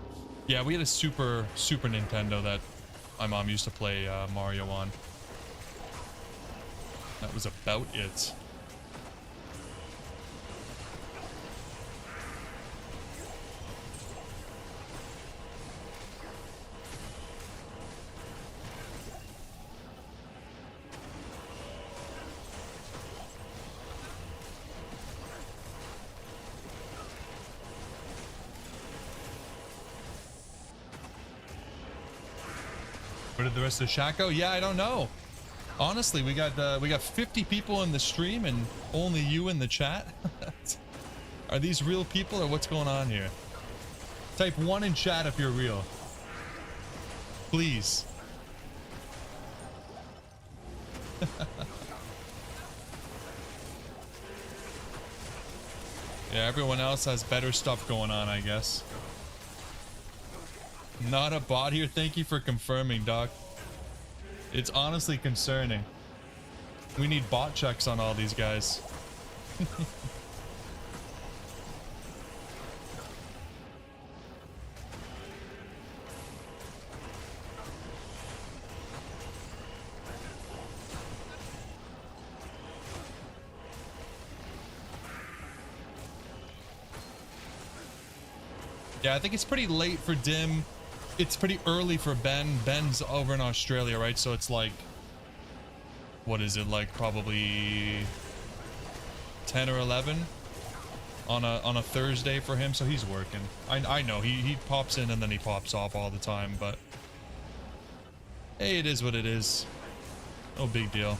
Yeah, we had a Super Nintendo that my mom used to play Mario on. That was about it. Where did the rest of the chat go? Yeah, I don't know. Honestly, we got 50 people in the stream and only you in the chat. Are these real people or what's going on here? Type 1 in chat if you're real. Please. Yeah, everyone else has better stuff going on, I guess. Not a bot here. Thank you for confirming, Doc. It's honestly concerning. We need bot checks on all these guys. Yeah, I think it's pretty late for Dim. It's pretty early for Ben. Ben's over in Australia, right? So it's like, what is it, like probably 10 or 11 on a Thursday for him. So he's working. I know he pops in and then he pops off all the time, but hey, it is what it is. No big deal.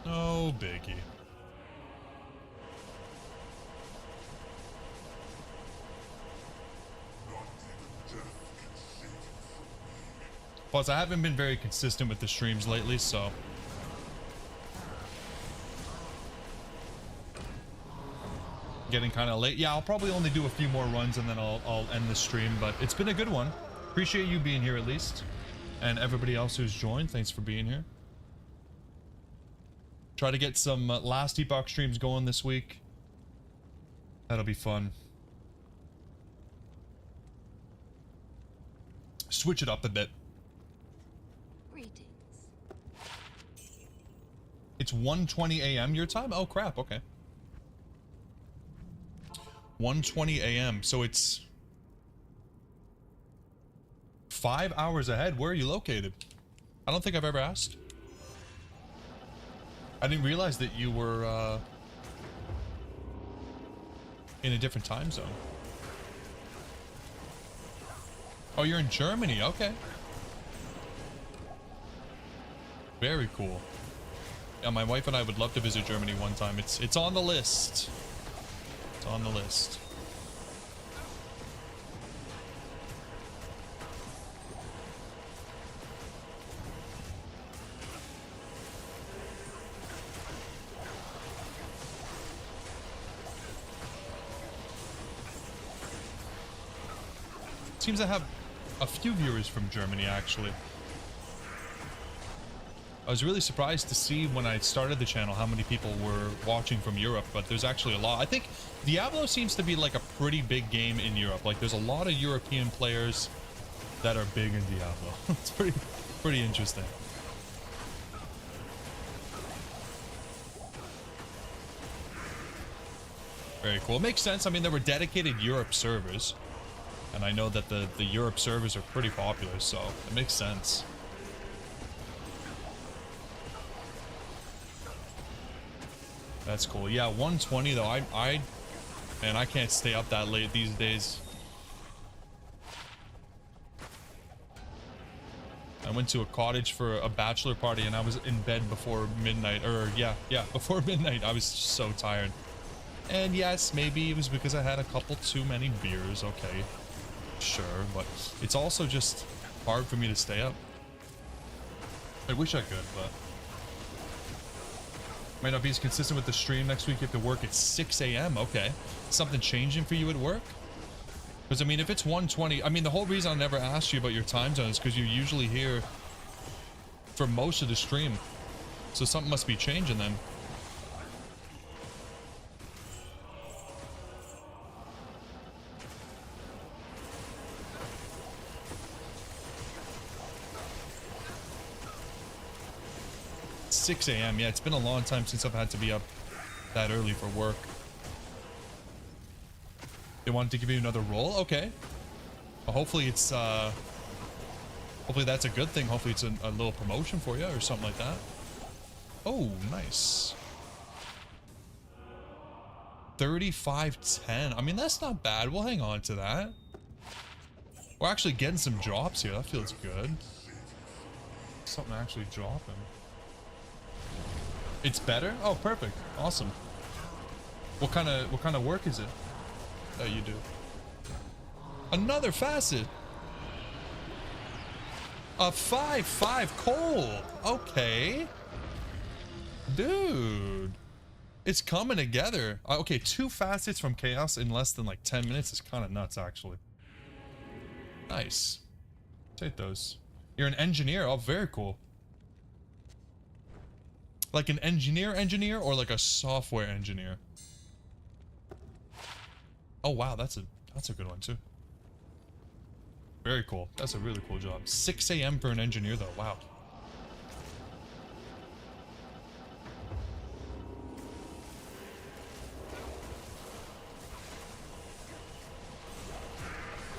No biggie. Plus, I haven't been very consistent with the streams lately, so getting kind of late. Yeah, I'll probably only do a few more runs and then I'll end the stream, but it's been a good one. Appreciate you being here at least, and everybody else who's joined. Thanks for being here. Try to get some last Epoch streams going this week. That'll be fun. Switch it up a bit. Greetings. It's 1:20 a.m. your time? Oh crap, okay. 1:20 a.m. So it's 5 hours ahead. Where are you located? I don't think I've ever asked. I didn't realize that you were in a different time zone. Oh, you're in Germany. Okay. Very cool. Yeah, my wife and I would love to visit Germany one time. It's on the list. It's on the list. Seems I have a few viewers from Germany, actually. I was really surprised to see when I started the channel how many people were watching from Europe, but there's actually a lot. I think Diablo seems to be like a pretty big game in Europe. Like there's a lot of European players that are big in Diablo. It's pretty interesting. Very cool. It makes sense. I mean, there were dedicated Europe servers. And I know that the Europe servers are pretty popular, so it makes sense. That's cool. Yeah, 1:20 though. Man, I can't stay up that late these days. I went to a cottage for a bachelor party and I was in bed before midnight. Or yeah, before midnight. I was so tired. And yes, maybe it was because I had a couple too many beers. Okay. Sure, but it's also just hard for me to stay up. I wish I could, but might not be as consistent with the stream. Next week you have to work at 6 a.m. Okay. Something changing for you at work? Because I mean, if it's 1:20, I mean, the whole reason I never asked you about your time zone is because you're usually here for most of the stream. So something must be changing then. It's 6 a.m. Yeah, it's been a long time since I've had to be up that early for work. They wanted to give you another role? Okay. Well, hopefully it's hopefully that's a good thing. Hopefully it's a little promotion for you or something like that. Oh, nice. 3510. I mean, that's not bad. We'll hang on to that. We're actually getting some drops here. That feels good. Something actually dropping. It's better? Oh, perfect. Awesome. What kind of work is it that you do? Another facet. A 5/5 cold. Okay. Dude. It's coming together. Okay, 2 facets from chaos in less than like 10 minutes is kind of nuts, actually. Nice. Take those. You're an engineer. Oh, very cool. Like an engineer or like a software engineer? Oh wow, that's a good one too. Very cool. That's a really cool job. 6 a.m. for an engineer though. Wow.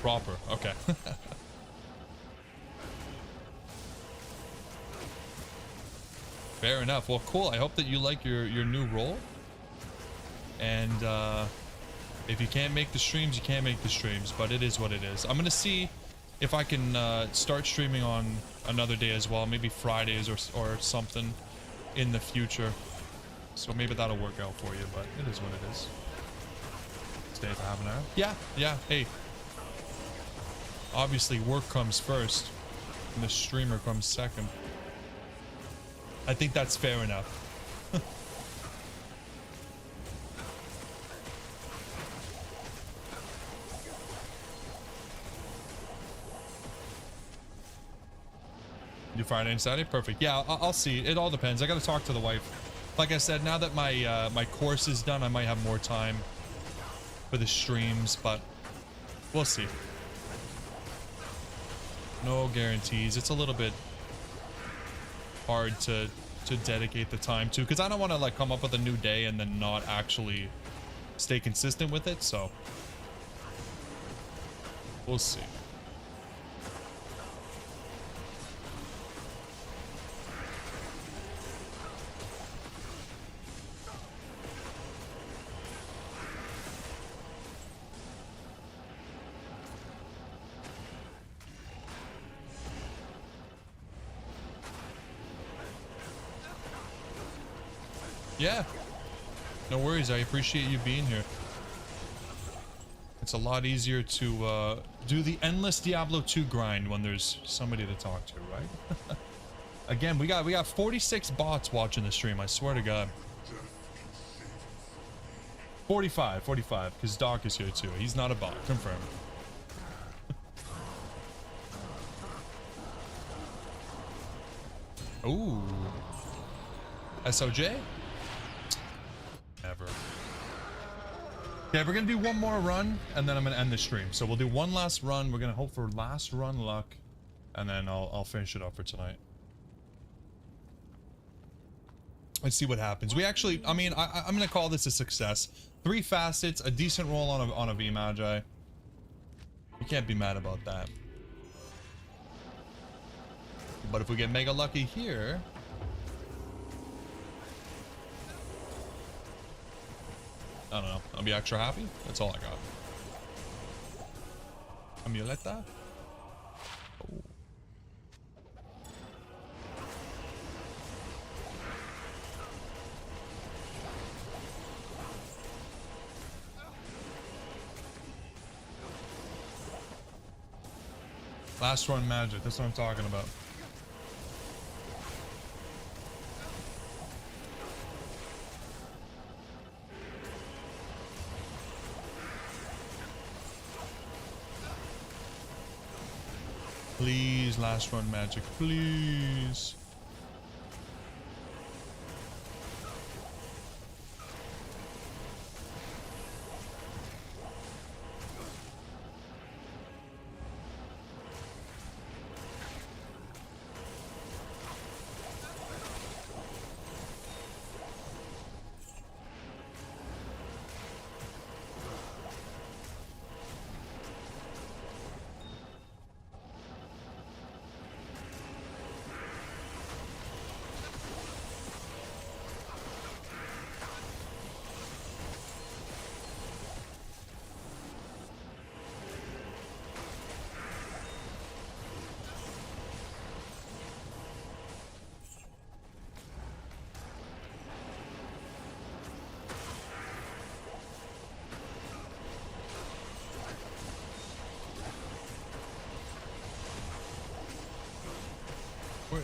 Proper. Okay. Fair enough. Well, cool. I hope that you like your new role. And if you can't make the streams, you can't make the streams. But it is what it is. I'm gonna see if I can start streaming on another day as well. Maybe Fridays or something in the future. So maybe that'll work out for you. But it is what it is. Stay for half an hour. Yeah. Yeah. Hey. Obviously, work comes first, and the streamer comes second. I think that's fair enough. You Friday and Saturday? Perfect. Yeah, I'll see. It all depends. I gotta talk to the wife. Like I said, now that my my course is done, I might have more time for the streams, but we'll see. No guarantees. It's a little bit hard to dedicate the time to, because I don't want to like come up with a new day and then not actually stay consistent with it, so we'll see. Yeah, no worries. I appreciate you being here. It's a lot easier to do the endless Diablo 2 grind when there's somebody to talk to, right? Again, we got 46 bots watching the stream. I swear to God. 45, because Doc is here too. He's not a bot. Confirmed. Ooh. SOJ? Never. Okay, we're gonna do one more run, and then I'm gonna end the stream. So we'll do one last run. We're gonna hope for last run luck, and then I'll finish it up for tonight. Let's see what happens. We actually, I mean, I'm gonna call this a success. 3 facets, a decent roll on a V Magi. You can't be mad about that. But if we get mega lucky here. I don't know. I'll be extra happy. That's all I got. Amuleta. Oh. Last run magic. That's what I'm talking about. Please, last run magic, please.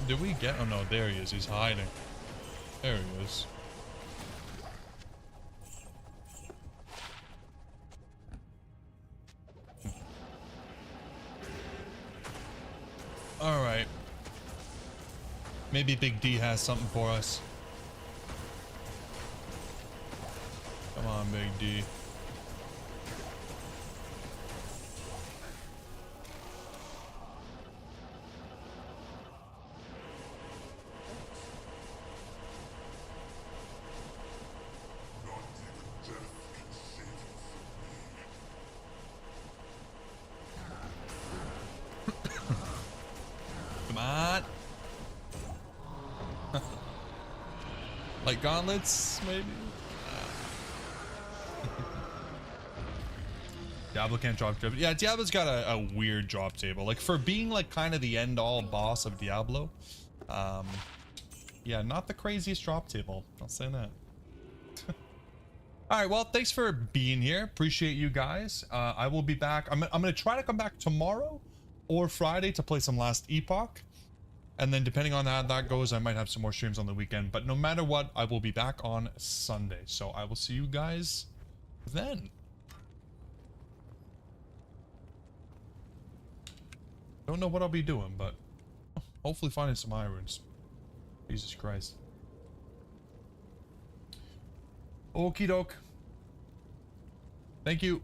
Did we get? Oh no, there he is. He's hiding. There he is. All right. Maybe Big D has something for us. Come on, Big D. Come on. Like gauntlets, maybe? Diablo can't drop table. Yeah, Diablo's got a weird drop table. Like, for being like kind of the end-all boss of Diablo, yeah, not the craziest drop table. I'll say that. All right, well, thanks for being here. Appreciate you guys. I will be back. I'm gonna try to come back tomorrow or Friday to play some Last Epoch. And then depending on how that goes, I might have some more streams on the weekend. But no matter what, I will be back on Sunday. So I will see you guys then. Don't know what I'll be doing, but hopefully finding some irons. Jesus Christ. Okie doke. Thank you.